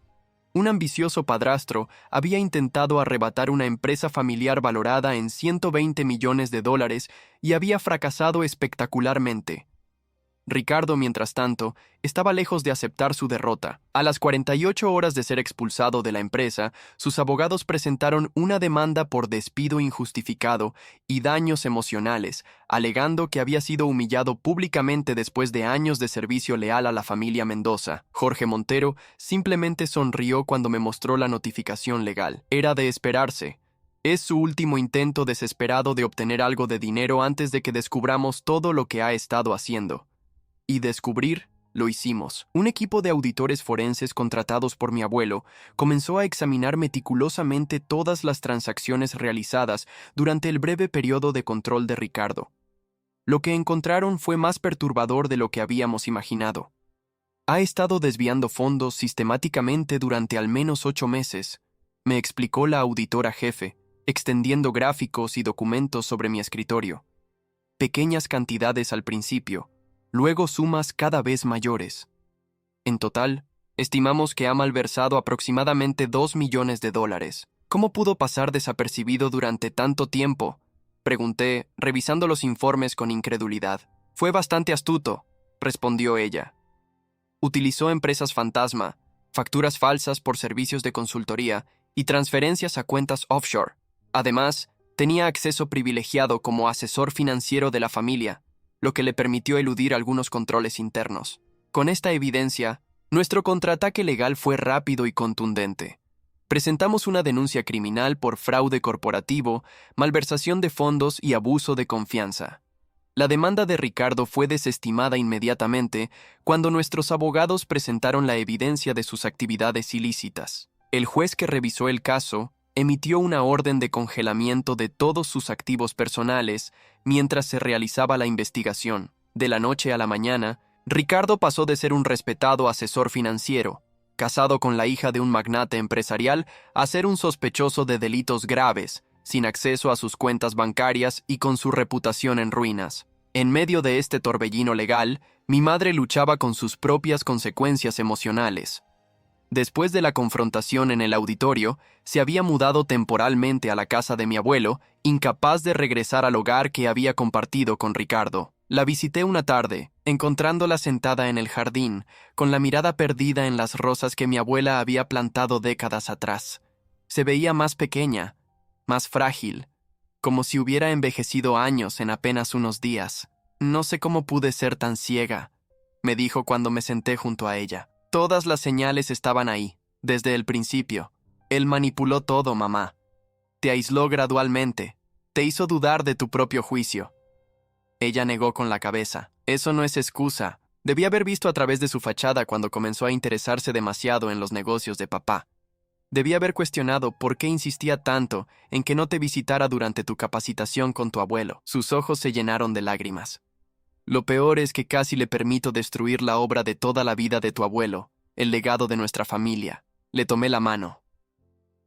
Un ambicioso padrastro había intentado arrebatar una empresa familiar valorada en $120 millones y había fracasado espectacularmente. Ricardo, mientras tanto, estaba lejos de aceptar su derrota. A las 48 horas de ser expulsado de la empresa, sus abogados presentaron una demanda por despido injustificado y daños emocionales, alegando que había sido humillado públicamente después de años de servicio leal a la familia Mendoza. Jorge Montero simplemente sonrió cuando me mostró la notificación legal. Era de esperarse. Es su último intento desesperado de obtener algo de dinero antes de que descubramos todo lo que ha estado haciendo. Y descubrir, lo hicimos. Un equipo de auditores forenses contratados por mi abuelo comenzó a examinar meticulosamente todas las transacciones realizadas durante el breve periodo de control de Ricardo. Lo que encontraron fue más perturbador de lo que habíamos imaginado. Ha estado desviando fondos sistemáticamente durante al menos 8 meses, me explicó la auditora jefe, extendiendo gráficos y documentos sobre mi escritorio. Pequeñas cantidades al principio, luego sumas cada vez mayores. En total, estimamos que ha malversado aproximadamente $2 millones. ¿Cómo pudo pasar desapercibido durante tanto tiempo?, pregunté, revisando los informes con incredulidad. Fue bastante astuto, respondió ella. Utilizó empresas fantasma, facturas falsas por servicios de consultoría y transferencias a cuentas offshore. Además, tenía acceso privilegiado como asesor financiero de la familia, lo que le permitió eludir algunos controles internos. Con esta evidencia, nuestro contraataque legal fue rápido y contundente. Presentamos una denuncia criminal por fraude corporativo, malversación de fondos y abuso de confianza. La demanda de Ricardo fue desestimada inmediatamente cuando nuestros abogados presentaron la evidencia de sus actividades ilícitas. El juez que revisó el caso emitió una orden de congelamiento de todos sus activos personales mientras se realizaba la investigación. De la noche a la mañana, Ricardo pasó de ser un respetado asesor financiero, casado con la hija de un magnate empresarial, a ser un sospechoso de delitos graves, sin acceso a sus cuentas bancarias y con su reputación en ruinas. En medio de este torbellino legal, mi madre luchaba con sus propias consecuencias emocionales. Después de la confrontación en el auditorio, se había mudado temporalmente a la casa de mi abuelo, incapaz de regresar al hogar que había compartido con Ricardo. La visité una tarde, encontrándola sentada en el jardín, con la mirada perdida en las rosas que mi abuela había plantado décadas atrás. Se veía más pequeña, más frágil, como si hubiera envejecido años en apenas unos días. «No sé cómo pude ser tan ciega», me dijo cuando me senté junto a ella. «Todas las señales estaban ahí, desde el principio. Él manipuló todo, mamá. Te aisló gradualmente, te hizo dudar de tu propio juicio». Ella negó con la cabeza. «Eso no es excusa. Debí haber visto a través de su fachada cuando comenzó a interesarse demasiado en los negocios de papá. Debí haber cuestionado por qué insistía tanto en que no te visitara durante tu capacitación con tu abuelo». Sus ojos se llenaron de lágrimas. «Lo peor es que casi le permito destruir la obra de toda la vida de tu abuelo, el legado de nuestra familia». Le tomé la mano.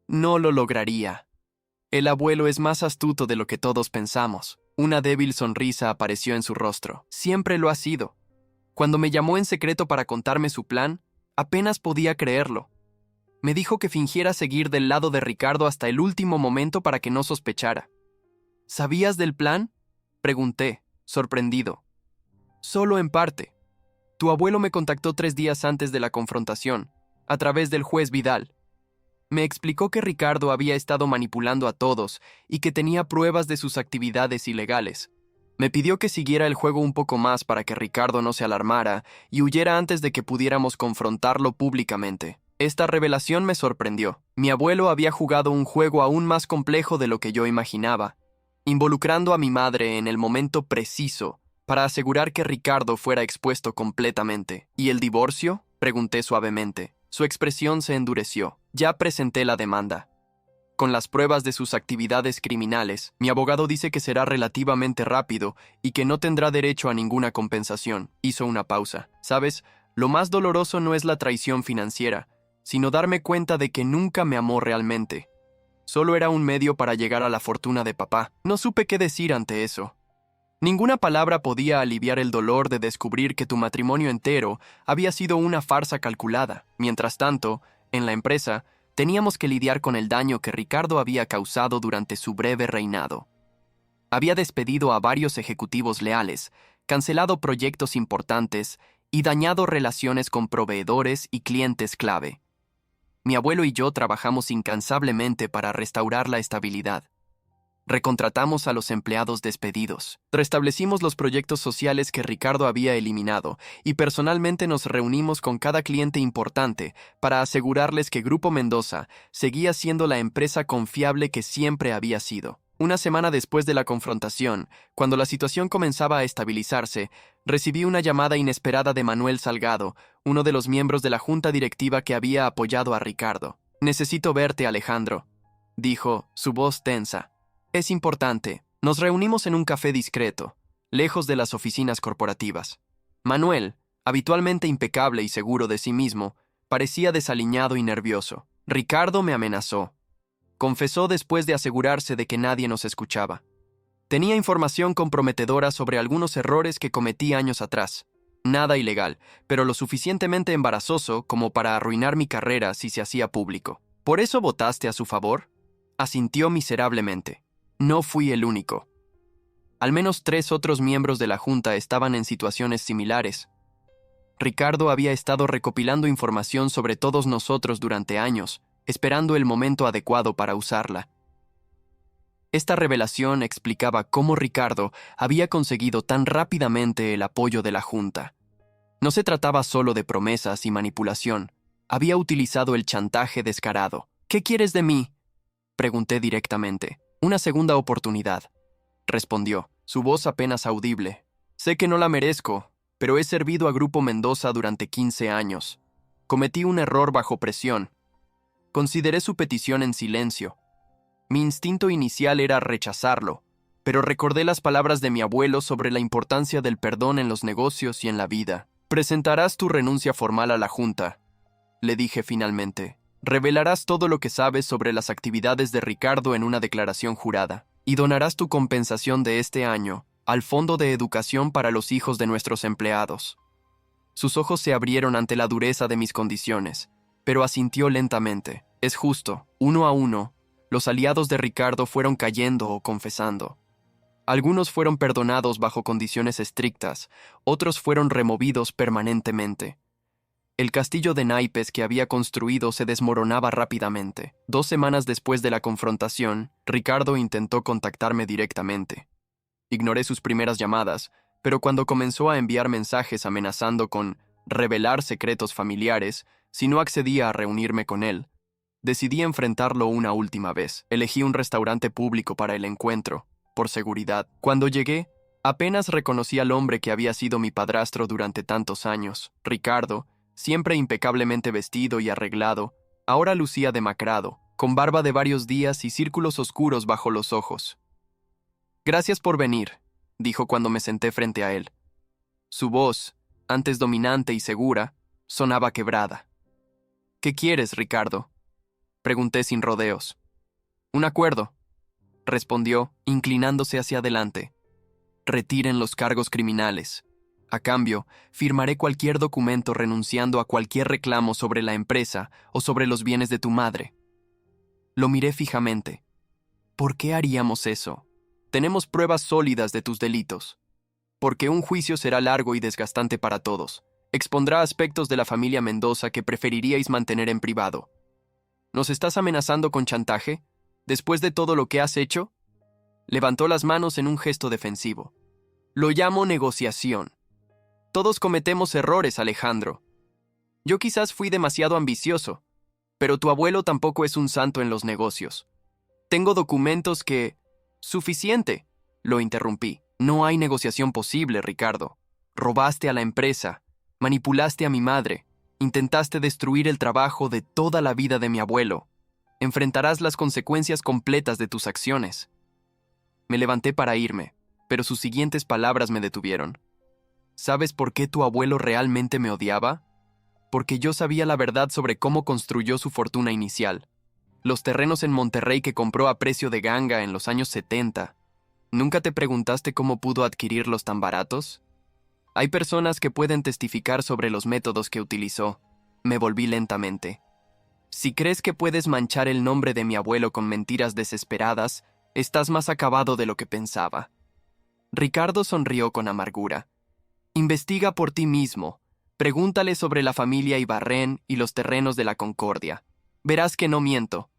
«No lo lograría. El abuelo es más astuto de lo que todos pensamos». Una débil sonrisa apareció en su rostro. «Siempre lo ha sido. Cuando me llamó en secreto para contarme su plan, apenas podía creerlo. Me dijo que fingiera seguir del lado de Ricardo hasta el último momento para que no sospechara». «¿Sabías del plan?», pregunté, sorprendido. «Solo en parte. Tu abuelo me contactó 3 días antes de la confrontación, a través del juez Vidal. Me explicó que Ricardo había estado manipulando a todos y que tenía pruebas de sus actividades ilegales. Me pidió que siguiera el juego un poco más para que Ricardo no se alarmara y huyera antes de que pudiéramos confrontarlo públicamente. Esta revelación me sorprendió. Mi abuelo había jugado un juego aún más complejo de lo que yo imaginaba, involucrando a mi madre en el momento preciso para asegurar que Ricardo fuera expuesto completamente. «¿Y el divorcio?», pregunté suavemente. Su expresión se endureció. «Ya presenté la demanda. Con las pruebas de sus actividades criminales, mi abogado dice que será relativamente rápido y que no tendrá derecho a ninguna compensación». Hizo una pausa. «¿Sabes? Lo más doloroso no es la traición financiera, sino darme cuenta de que nunca me amó realmente. Solo era un medio para llegar a la fortuna de papá». No supe qué decir ante eso. Ninguna palabra podía aliviar el dolor de descubrir que tu matrimonio entero había sido una farsa calculada. Mientras tanto, en la empresa, teníamos que lidiar con el daño que Ricardo había causado durante su breve reinado. Había despedido a varios ejecutivos leales, cancelado proyectos importantes y dañado relaciones con proveedores y clientes clave. Mi abuelo y yo trabajamos incansablemente para restaurar la estabilidad. Recontratamos a los empleados despedidos. Restablecimos los proyectos sociales que Ricardo había eliminado y personalmente nos reunimos con cada cliente importante para asegurarles que Grupo Mendoza seguía siendo la empresa confiable que siempre había sido. Una semana después de la confrontación, cuando la situación comenzaba a estabilizarse, recibí una llamada inesperada de Manuel Salgado, uno de los miembros de la junta directiva que había apoyado a Ricardo. «Necesito verte, Alejandro», dijo, su voz tensa. «Es importante». Nos reunimos en un café discreto, lejos de las oficinas corporativas. Manuel, habitualmente impecable y seguro de sí mismo, parecía desaliñado y nervioso. «Ricardo me amenazó», confesó después de asegurarse de que nadie nos escuchaba. «Tenía información comprometedora sobre algunos errores que cometí años atrás. Nada ilegal, pero lo suficientemente embarazoso como para arruinar mi carrera si se hacía público». «¿Por eso votaste a su favor?», asintió miserablemente. «No fui el único. Al menos 3 otros miembros de la junta estaban en situaciones similares. Ricardo había estado recopilando información sobre todos nosotros durante años, esperando el momento adecuado para usarla». Esta revelación explicaba cómo Ricardo había conseguido tan rápidamente el apoyo de la junta. No se trataba solo de promesas y manipulación. Había utilizado el chantaje descarado. «¿Qué quieres de mí?», pregunté directamente. «Una segunda oportunidad», respondió, su voz apenas audible. «Sé que no la merezco, pero he servido a Grupo Mendoza durante 15 años. Cometí un error bajo presión. Consideré su petición en silencio. Mi instinto inicial era rechazarlo, pero recordé las palabras de mi abuelo sobre la importancia del perdón en los negocios y en la vida. «Presentarás tu renuncia formal a la junta», le dije finalmente. Revelarás todo lo que sabes sobre las actividades de Ricardo en una declaración jurada, y donarás tu compensación de este año al Fondo de Educación para los hijos de nuestros empleados. Sus ojos se abrieron ante la dureza de mis condiciones, pero asintió lentamente. Es justo, uno a uno, los aliados de Ricardo fueron cayendo o confesando. Algunos fueron perdonados bajo condiciones estrictas, otros fueron removidos permanentemente. El castillo de naipes que había construido se desmoronaba rápidamente. 2 semanas después de la confrontación, Ricardo intentó contactarme directamente. Ignoré sus primeras llamadas, pero cuando comenzó a enviar mensajes amenazando con revelar secretos familiares si no accedía a reunirme con él, decidí enfrentarlo una última vez. Elegí un restaurante público para el encuentro, por seguridad. Cuando llegué, apenas reconocí al hombre que había sido mi padrastro durante tantos años. Ricardo, siempre impecablemente vestido y arreglado, ahora lucía demacrado, con barba de varios días y círculos oscuros bajo los ojos. «Gracias por venir», dijo cuando me senté frente a él. Su voz, antes dominante y segura, sonaba quebrada. «¿Qué quieres, Ricardo?», pregunté sin rodeos. «Un acuerdo», respondió, inclinándose hacia adelante. «Retiren los cargos criminales. A cambio, firmaré cualquier documento renunciando a cualquier reclamo sobre la empresa o sobre los bienes de tu madre». Lo miré fijamente. «¿Por qué haríamos eso? Tenemos pruebas sólidas de tus delitos. Porque un juicio será largo y desgastante para todos. Expondrá aspectos de la familia Mendoza que preferiríais mantener en privado. ¿Nos estás amenazando con chantaje? ¿Después de todo lo que has hecho?». Levantó las manos en un gesto defensivo. «Lo llamo negociación. Todos cometemos errores, Alejandro. Yo quizás fui demasiado ambicioso, pero tu abuelo tampoco es un santo en los negocios. Tengo documentos que... «Suficiente», lo interrumpí. «No hay negociación posible, Ricardo. Robaste a la empresa, manipulaste a mi madre, intentaste destruir el trabajo de toda la vida de mi abuelo. Enfrentarás las consecuencias completas de tus acciones». Me levanté para irme, pero sus siguientes palabras me detuvieron. «¿Sabes por qué tu abuelo realmente me odiaba? Porque yo sabía la verdad sobre cómo construyó su fortuna inicial. Los terrenos en Monterrey que compró a precio de ganga en los años 70. ¿Nunca te preguntaste cómo pudo adquirirlos tan baratos? Hay personas que pueden testificar sobre los métodos que utilizó». Me volví lentamente. «Si crees que puedes manchar el nombre de mi abuelo con mentiras desesperadas, estás más acabado de lo que pensaba». Ricardo sonrió con amargura. «Investiga por ti mismo. Pregúntale sobre la familia Ibarrén y los terrenos de la Concordia. Verás que no miento».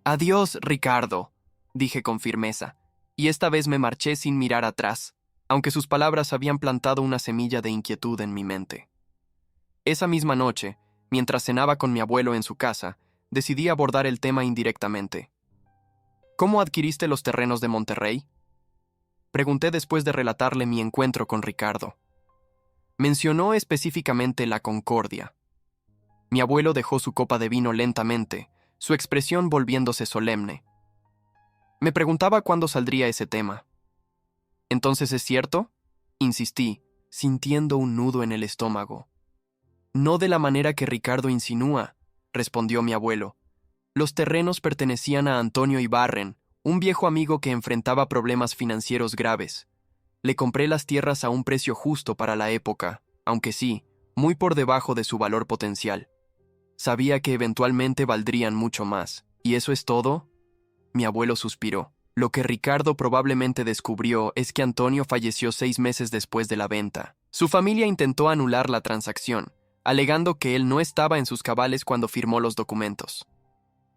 «Adiós, Ricardo», dije con firmeza, y esta vez me marché sin mirar atrás, aunque sus palabras habían plantado una semilla de inquietud en mi mente. Esa misma noche, mientras cenaba con mi abuelo en su casa, decidí abordar el tema indirectamente. «¿Cómo adquiriste los terrenos de Monterrey?», pregunté después de relatarle mi encuentro con Ricardo. Mencionó específicamente la Concordia. Mi abuelo dejó su copa de vino lentamente, su expresión volviéndose solemne. Me preguntaba cuándo saldría ese tema. «¿Entonces es cierto?», insistí, sintiendo un nudo en el estómago. «No de la manera que Ricardo insinúa», respondió mi abuelo. «Los terrenos pertenecían a Antonio Ibarren, un viejo amigo que enfrentaba problemas financieros graves. Le compré las tierras a un precio justo para la época, aunque sí, muy por debajo de su valor potencial. Sabía que eventualmente valdrían mucho más. ¿Y eso es todo?». Mi abuelo suspiró. Lo que Ricardo probablemente descubrió es que Antonio falleció 6 meses después de la venta. Su familia intentó anular la transacción, alegando que él no estaba en sus cabales cuando firmó los documentos.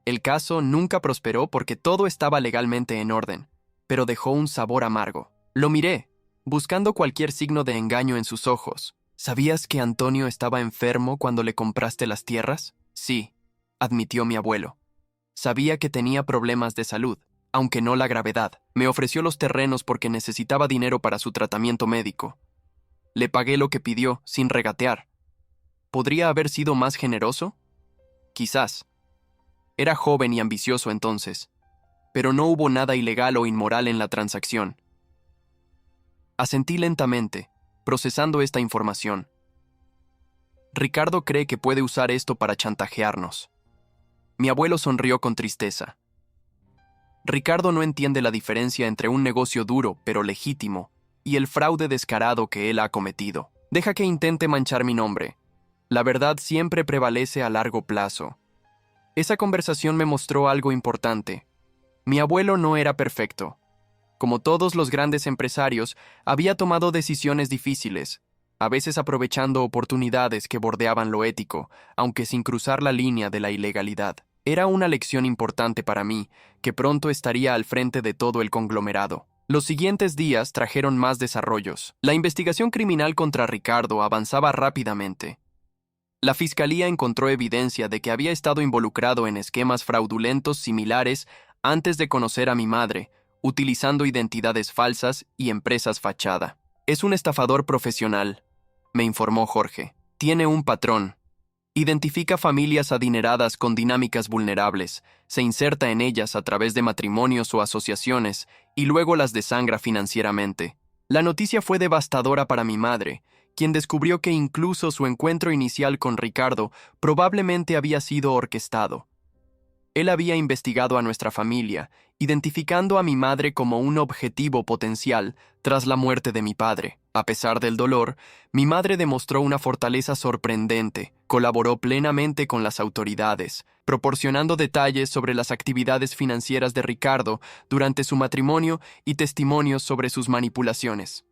El caso nunca prosperó porque todo estaba legalmente en orden, pero dejó un sabor amargo. Lo miré, buscando cualquier signo de engaño en sus ojos. «¿Sabías que Antonio estaba enfermo cuando le compraste las tierras?». «Sí», admitió mi abuelo. «Sabía que tenía problemas de salud, aunque no la gravedad. Me ofreció los terrenos porque necesitaba dinero para su tratamiento médico. Le pagué lo que pidió, sin regatear. ¿Podría haber sido más generoso? Quizás. Era joven y ambicioso entonces, pero no hubo nada ilegal o inmoral en la transacción». Asentí lentamente, procesando esta información. «Ricardo cree que puede usar esto para chantajearnos». Mi abuelo sonrió con tristeza. Ricardo no entiende la diferencia entre un negocio duro pero legítimo y el fraude descarado que él ha cometido. Deja que intente manchar mi nombre. La verdad siempre prevalece a largo plazo. Esa conversación me mostró algo importante. Mi abuelo no era perfecto. Como todos los grandes empresarios, había tomado decisiones difíciles, a veces aprovechando oportunidades que bordeaban lo ético, aunque sin cruzar la línea de la ilegalidad. Era una lección importante para mí, que pronto estaría al frente de todo el conglomerado. Los siguientes días trajeron más desarrollos. La investigación criminal contra Ricardo avanzaba rápidamente. La fiscalía encontró evidencia de que había estado involucrado en esquemas fraudulentos similares antes de conocer a mi madre, utilizando identidades falsas y empresas fachada. Es un estafador profesional, me informó Jorge. Tiene un patrón. Identifica familias adineradas con dinámicas vulnerables, se inserta en ellas a través de matrimonios o asociaciones y luego las desangra financieramente. La noticia fue devastadora para mi madre, quien descubrió que incluso su encuentro inicial con Ricardo probablemente había sido orquestado. Él había investigado a nuestra familia, identificando a mi madre como un objetivo potencial tras la muerte de mi padre. A pesar del dolor, mi madre demostró una fortaleza sorprendente, colaboró plenamente con las autoridades, proporcionando detalles sobre las actividades financieras de Ricardo durante su matrimonio y testimonios sobre sus manipulaciones.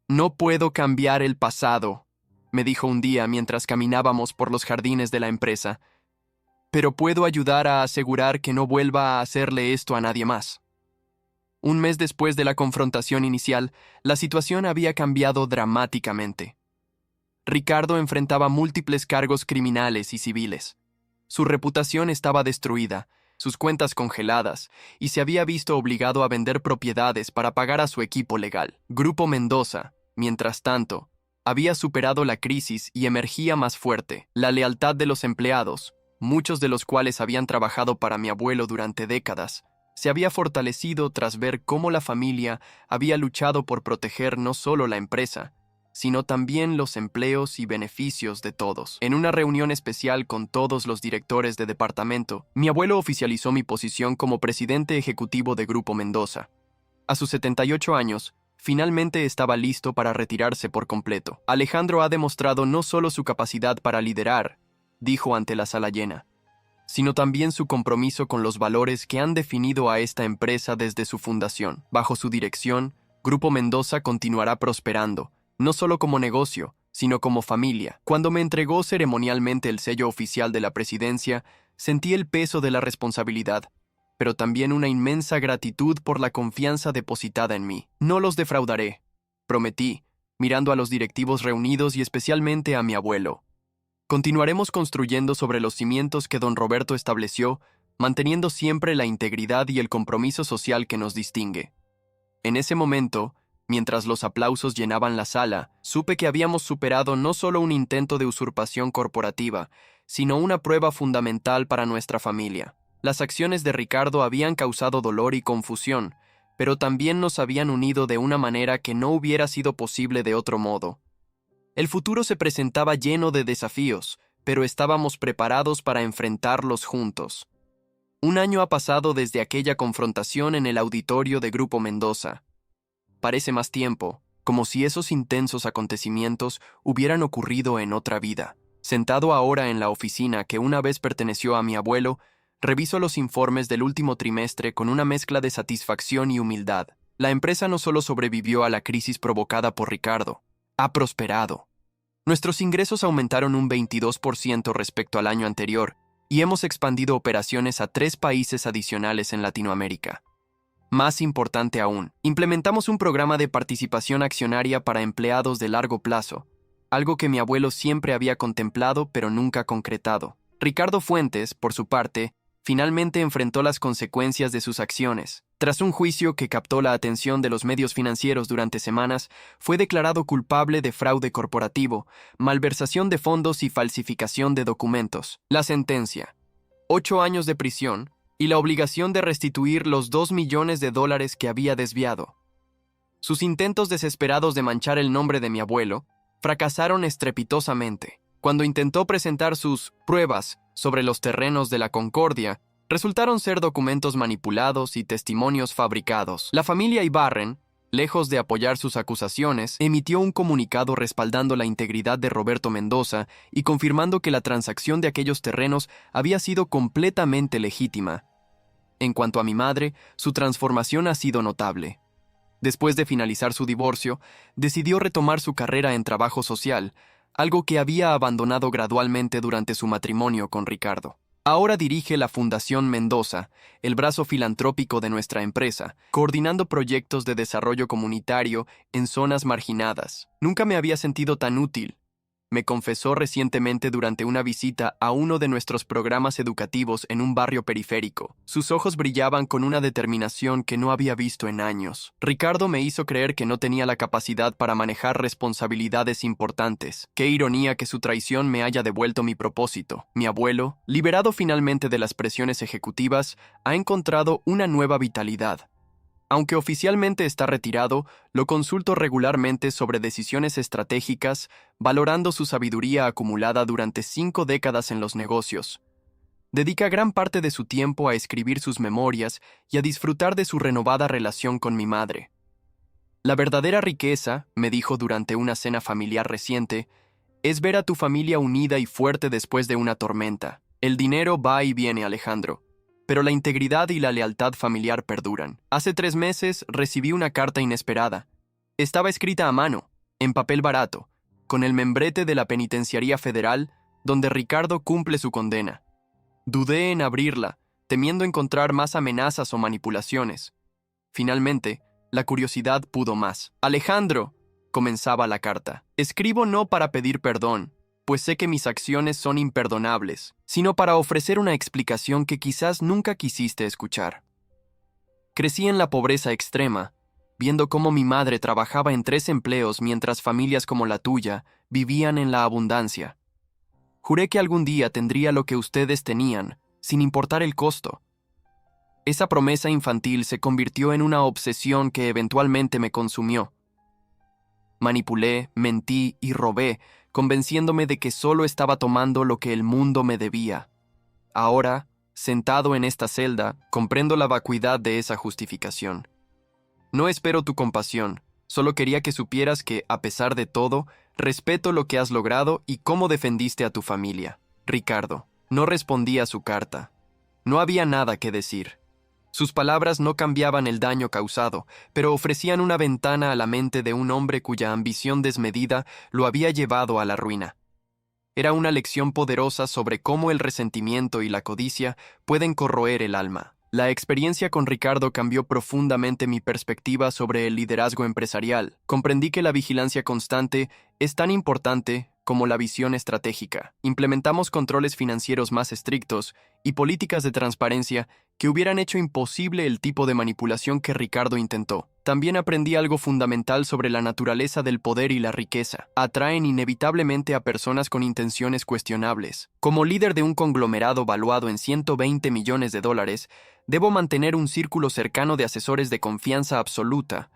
«No puedo cambiar el pasado», me dijo un día mientras caminábamos por los jardines de la empresa, «pero puedo ayudar a asegurar que no vuelva a hacerle esto a nadie más». Un mes después de la confrontación inicial, la situación había cambiado dramáticamente. Ricardo enfrentaba múltiples cargos criminales y civiles. Su reputación estaba destruida, sus cuentas congeladas, y se había visto obligado a vender propiedades para pagar a su equipo legal. Grupo Mendoza, mientras tanto, había superado la crisis y emergía más fuerte. La lealtad de los empleados, muchos de los cuales habían trabajado para mi abuelo durante décadas, se había fortalecido tras ver cómo la familia había luchado por proteger no solo la empresa, sino también los empleos y beneficios de todos. En una reunión especial con todos los directores de departamento, mi abuelo oficializó mi posición como presidente ejecutivo de Grupo Mendoza. A sus 78 años, finalmente estaba listo para retirarse por completo. Alejandro ha demostrado no solo su capacidad para liderar, dijo ante la sala llena, sino también su compromiso con los valores que han definido a esta empresa desde su fundación. Bajo su dirección, Grupo Mendoza continuará prosperando, no solo como negocio, sino como familia. Cuando me entregó ceremonialmente el sello oficial de la presidencia, sentí el peso de la responsabilidad, pero también una inmensa gratitud por la confianza depositada en mí. No los defraudaré, prometí, mirando a los directivos reunidos y especialmente a mi abuelo. Continuaremos construyendo sobre los cimientos que don Roberto estableció, manteniendo siempre la integridad y el compromiso social que nos distingue. En ese momento, mientras los aplausos llenaban la sala, supe que habíamos superado no solo un intento de usurpación corporativa, sino una prueba fundamental para nuestra familia. Las acciones de Ricardo habían causado dolor y confusión, pero también nos habían unido de una manera que no hubiera sido posible de otro modo. El futuro se presentaba lleno de desafíos, pero estábamos preparados para enfrentarlos juntos. Un año ha pasado desde aquella confrontación en el auditorio de Grupo Mendoza. Parece más tiempo, como si esos intensos acontecimientos hubieran ocurrido en otra vida. Sentado ahora en la oficina que una vez perteneció a mi abuelo, reviso los informes del último trimestre con una mezcla de satisfacción y humildad. La empresa no solo sobrevivió a la crisis provocada por Ricardo, ha prosperado. Nuestros ingresos aumentaron un 22% respecto al año anterior y hemos expandido operaciones a 3 países adicionales en Latinoamérica. Más importante aún, implementamos un programa de participación accionaria para empleados de largo plazo, algo que mi abuelo siempre había contemplado pero nunca concretado. Ricardo Fuentes, por su parte, finalmente enfrentó las consecuencias de sus acciones. Tras un juicio que captó la atención de los medios financieros durante semanas, fue declarado culpable de fraude corporativo, malversación de fondos y falsificación de documentos. La sentencia: 8 años de prisión y la obligación de restituir los $2 millones que había desviado. Sus intentos desesperados de manchar el nombre de mi abuelo fracasaron estrepitosamente. Cuando intentó presentar sus pruebas sobre los terrenos de la Concordia resultaron ser documentos manipulados y testimonios fabricados. La familia Ibarren, lejos de apoyar sus acusaciones, emitió un comunicado respaldando la integridad de Roberto Mendoza y confirmando que la transacción de aquellos terrenos había sido completamente legítima. En cuanto a mi madre, su transformación ha sido notable. Después de finalizar su divorcio, decidió retomar su carrera en trabajo social, algo que había abandonado gradualmente durante su matrimonio con Ricardo. Ahora dirige la Fundación Mendoza, el brazo filantrópico de nuestra empresa, coordinando proyectos de desarrollo comunitario en zonas marginadas. Nunca me había sentido tan útil, me confesó recientemente durante una visita a uno de nuestros programas educativos en un barrio periférico. Sus ojos brillaban con una determinación que no había visto en años. Ricardo me hizo creer que no tenía la capacidad para manejar responsabilidades importantes. Qué ironía que su traición me haya devuelto mi propósito. Mi abuelo, liberado finalmente de las presiones ejecutivas, ha encontrado una nueva vitalidad. Aunque oficialmente está retirado, lo consulto regularmente sobre decisiones estratégicas, valorando su sabiduría acumulada durante 5 décadas en los negocios. Dedica gran parte de su tiempo a escribir sus memorias y a disfrutar de su renovada relación con mi madre. La verdadera riqueza, me dijo durante una cena familiar reciente, es ver a tu familia unida y fuerte después de una tormenta. El dinero va y viene, Alejandro, pero la integridad y la lealtad familiar perduran. Hace 3 meses recibí una carta inesperada. Estaba escrita a mano, en papel barato, con el membrete de la Penitenciaría Federal, donde Ricardo cumple su condena. Dudé en abrirla, temiendo encontrar más amenazas o manipulaciones. Finalmente, la curiosidad pudo más. Alejandro, comenzaba la carta, escribo no para pedir perdón, pues sé que mis acciones son imperdonables, sino para ofrecer una explicación que quizás nunca quisiste escuchar. Crecí en la pobreza extrema, viendo cómo mi madre trabajaba en 3 empleos mientras familias como la tuya vivían en la abundancia. Juré que algún día tendría lo que ustedes tenían, sin importar el costo. Esa promesa infantil se convirtió en una obsesión que eventualmente me consumió. Manipulé, mentí y robé, convenciéndome de que solo estaba tomando lo que el mundo me debía. Ahora, sentado en esta celda, comprendo la vacuidad de esa justificación. No espero tu compasión, solo quería que supieras que, a pesar de todo, respeto lo que has logrado y cómo defendiste a tu familia. Ricardo. No respondí a su carta. No había nada que decir. Sus palabras no cambiaban el daño causado, pero ofrecían una ventana a la mente de un hombre cuya ambición desmedida lo había llevado a la ruina. Era una lección poderosa sobre cómo el resentimiento y la codicia pueden corroer el alma. La experiencia con Ricardo cambió profundamente mi perspectiva sobre el liderazgo empresarial. Comprendí que la vigilancia constante es tan importante como la visión estratégica. Implementamos controles financieros más estrictos y políticas de transparencia que hubieran hecho imposible el tipo de manipulación que Ricardo intentó. También aprendí algo fundamental sobre la naturaleza del poder y la riqueza. Atraen inevitablemente a personas con intenciones cuestionables. Como líder de un conglomerado valuado en $120 millones, debo mantener un círculo cercano de asesores de confianza absoluta,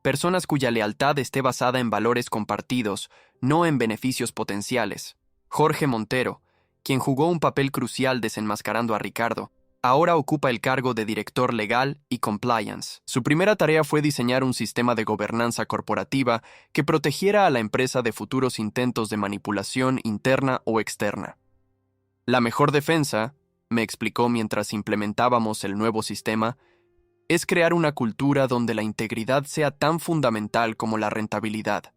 personas cuya lealtad esté basada en valores compartidos, no en beneficios potenciales. Jorge Montero, quien jugó un papel crucial desenmascarando a Ricardo, ahora ocupa el cargo de director legal y compliance. Su primera tarea fue diseñar un sistema de gobernanza corporativa que protegiera a la empresa de futuros intentos de manipulación interna o externa. La mejor defensa, me explicó mientras implementábamos el nuevo sistema, es crear una cultura donde la integridad sea tan fundamental como la rentabilidad,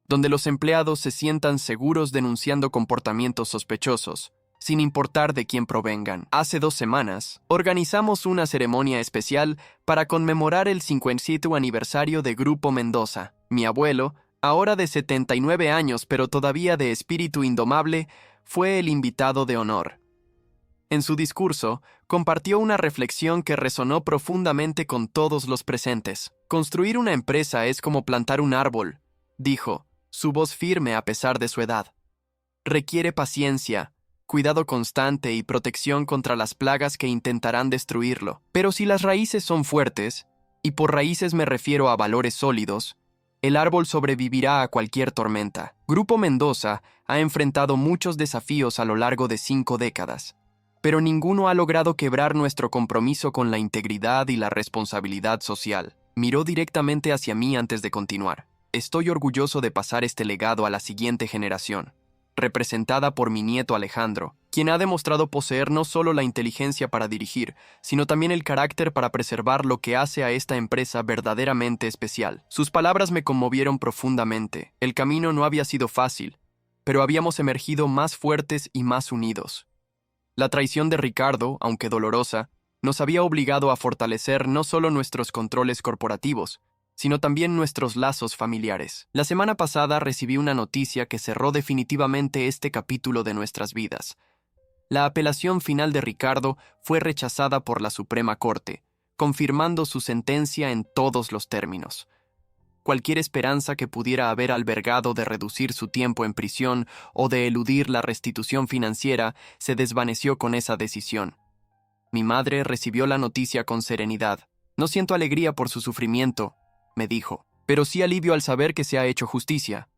donde los empleados se sientan seguros denunciando comportamientos sospechosos, sin importar de quién provengan. Hace 2 semanas, organizamos una ceremonia especial para conmemorar el 50º aniversario de Grupo Mendoza. Mi abuelo, ahora de 79 años pero todavía de espíritu indomable, fue el invitado de honor. En su discurso, compartió una reflexión que resonó profundamente con todos los presentes. Construir una empresa es como plantar un árbol, dijo, su voz firme a pesar de su edad. Requiere paciencia, cuidado constante y protección contra las plagas que intentarán destruirlo. Pero si las raíces son fuertes, y por raíces me refiero a valores sólidos, El árbol sobrevivirá a cualquier tormenta. Grupo Mendoza ha enfrentado muchos desafíos a lo largo de 5 décadas, pero ninguno ha logrado quebrar nuestro compromiso con la integridad y la responsabilidad social. Miró directamente hacia mí antes de continuar. Estoy orgulloso de pasar este legado a la siguiente generación, representada por mi nieto Alejandro, quien ha demostrado poseer no solo la inteligencia para dirigir, sino también el carácter para preservar lo que hace a esta empresa verdaderamente especial. Sus palabras me conmovieron profundamente. El camino no había sido fácil, pero habíamos emergido más fuertes y más unidos. La traición de Ricardo, aunque dolorosa, nos había obligado a fortalecer no solo nuestros controles corporativos, sino también nuestros lazos familiares. La semana pasada recibí una noticia que cerró definitivamente este capítulo de nuestras vidas. La apelación final de Ricardo fue rechazada por la Suprema Corte, confirmando su sentencia en todos los términos. Cualquier esperanza que pudiera haber albergado de reducir su tiempo en prisión o de eludir la restitución financiera se desvaneció con esa decisión. Mi madre recibió la noticia con serenidad. No siento alegría por su sufrimiento, me dijo, pero sí alivio al saber que se ha hecho justicia.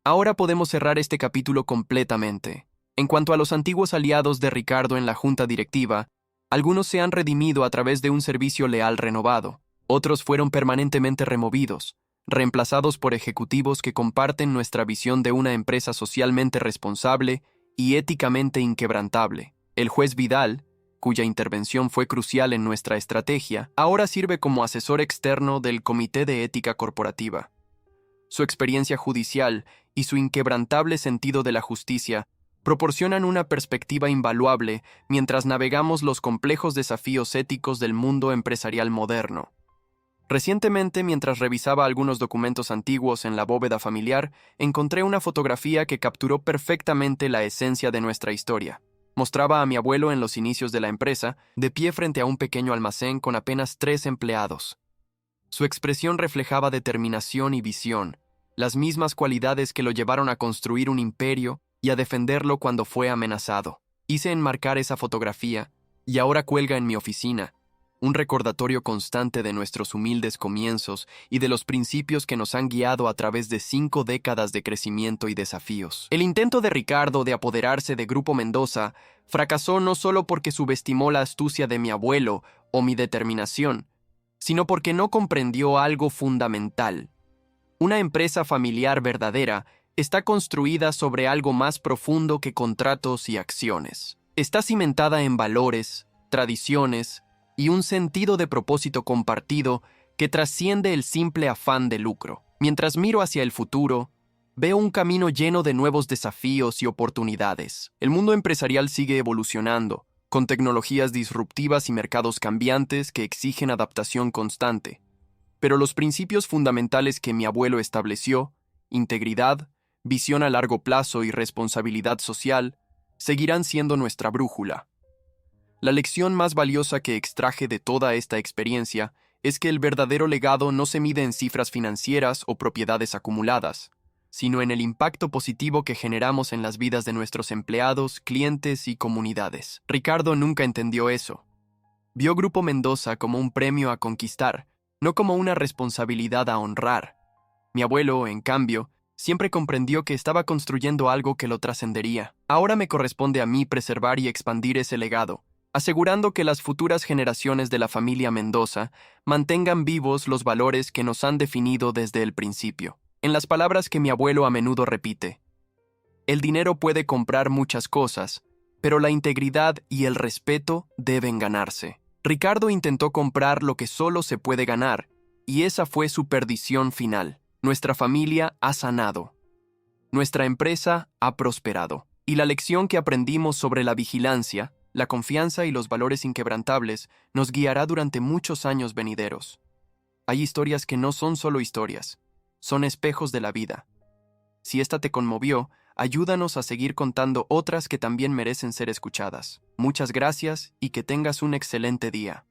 Ahora podemos cerrar este capítulo completamente. En cuanto a los antiguos aliados de Ricardo en la junta directiva, algunos se han redimido a través de un servicio leal renovado, otros fueron permanentemente removidos, reemplazados por ejecutivos que comparten nuestra visión de una empresa socialmente responsable y éticamente inquebrantable. El juez Vidal, cuya intervención fue crucial en nuestra estrategia, ahora sirve como asesor externo del Comité de Ética Corporativa. Su experiencia judicial y su inquebrantable sentido de la justicia proporcionan una perspectiva invaluable mientras navegamos los complejos desafíos éticos del mundo empresarial moderno. Recientemente, mientras revisaba algunos documentos antiguos en la bóveda familiar, encontré una fotografía que capturó perfectamente la esencia de nuestra historia. Mostraba a mi abuelo en los inicios de la empresa, de pie frente a un pequeño almacén con apenas 3 empleados. Su expresión reflejaba determinación y visión, las mismas cualidades que lo llevaron a construir un imperio y a defenderlo cuando fue amenazado. Hice enmarcar esa fotografía, y ahora cuelga en mi oficina, un recordatorio constante de nuestros humildes comienzos y de los principios que nos han guiado a través de 5 décadas de crecimiento y desafíos. El intento de Ricardo de apoderarse de Grupo Mendoza fracasó no solo porque subestimó la astucia de mi abuelo o mi determinación, sino porque no comprendió algo fundamental. Una empresa familiar verdadera está construida sobre algo más profundo que contratos y acciones. Está cimentada en valores, tradiciones y un sentido de propósito compartido que trasciende el simple afán de lucro. Mientras miro hacia el futuro, veo un camino lleno de nuevos desafíos y oportunidades. El mundo empresarial sigue evolucionando, con tecnologías disruptivas y mercados cambiantes que exigen adaptación constante. Pero los principios fundamentales que mi abuelo estableció, integridad, visión a largo plazo y responsabilidad social, seguirán siendo nuestra brújula. La lección más valiosa que extraje de toda esta experiencia es que el verdadero legado no se mide en cifras financieras o propiedades acumuladas, sino en el impacto positivo que generamos en las vidas de nuestros empleados, clientes y comunidades. Ricardo nunca entendió eso. Vio Grupo Mendoza como un premio a conquistar, no como una responsabilidad a honrar. Mi abuelo, en cambio, siempre comprendió que estaba construyendo algo que lo trascendería. Ahora me corresponde a mí preservar y expandir ese legado, asegurando que las futuras generaciones de la familia Mendoza mantengan vivos los valores que nos han definido desde el principio. En las palabras que mi abuelo a menudo repite, el dinero puede comprar muchas cosas, pero la integridad y el respeto deben ganarse. Ricardo intentó comprar lo que solo se puede ganar, y esa fue su perdición final. Nuestra familia ha sanado. Nuestra empresa ha prosperado. Y la lección que aprendimos sobre la vigilancia, la confianza y los valores inquebrantables nos guiará durante muchos años venideros. Hay historias que no son solo historias, son espejos de la vida. Si esta te conmovió, ayúdanos a seguir contando otras que también merecen ser escuchadas. Muchas gracias y que tengas un excelente día.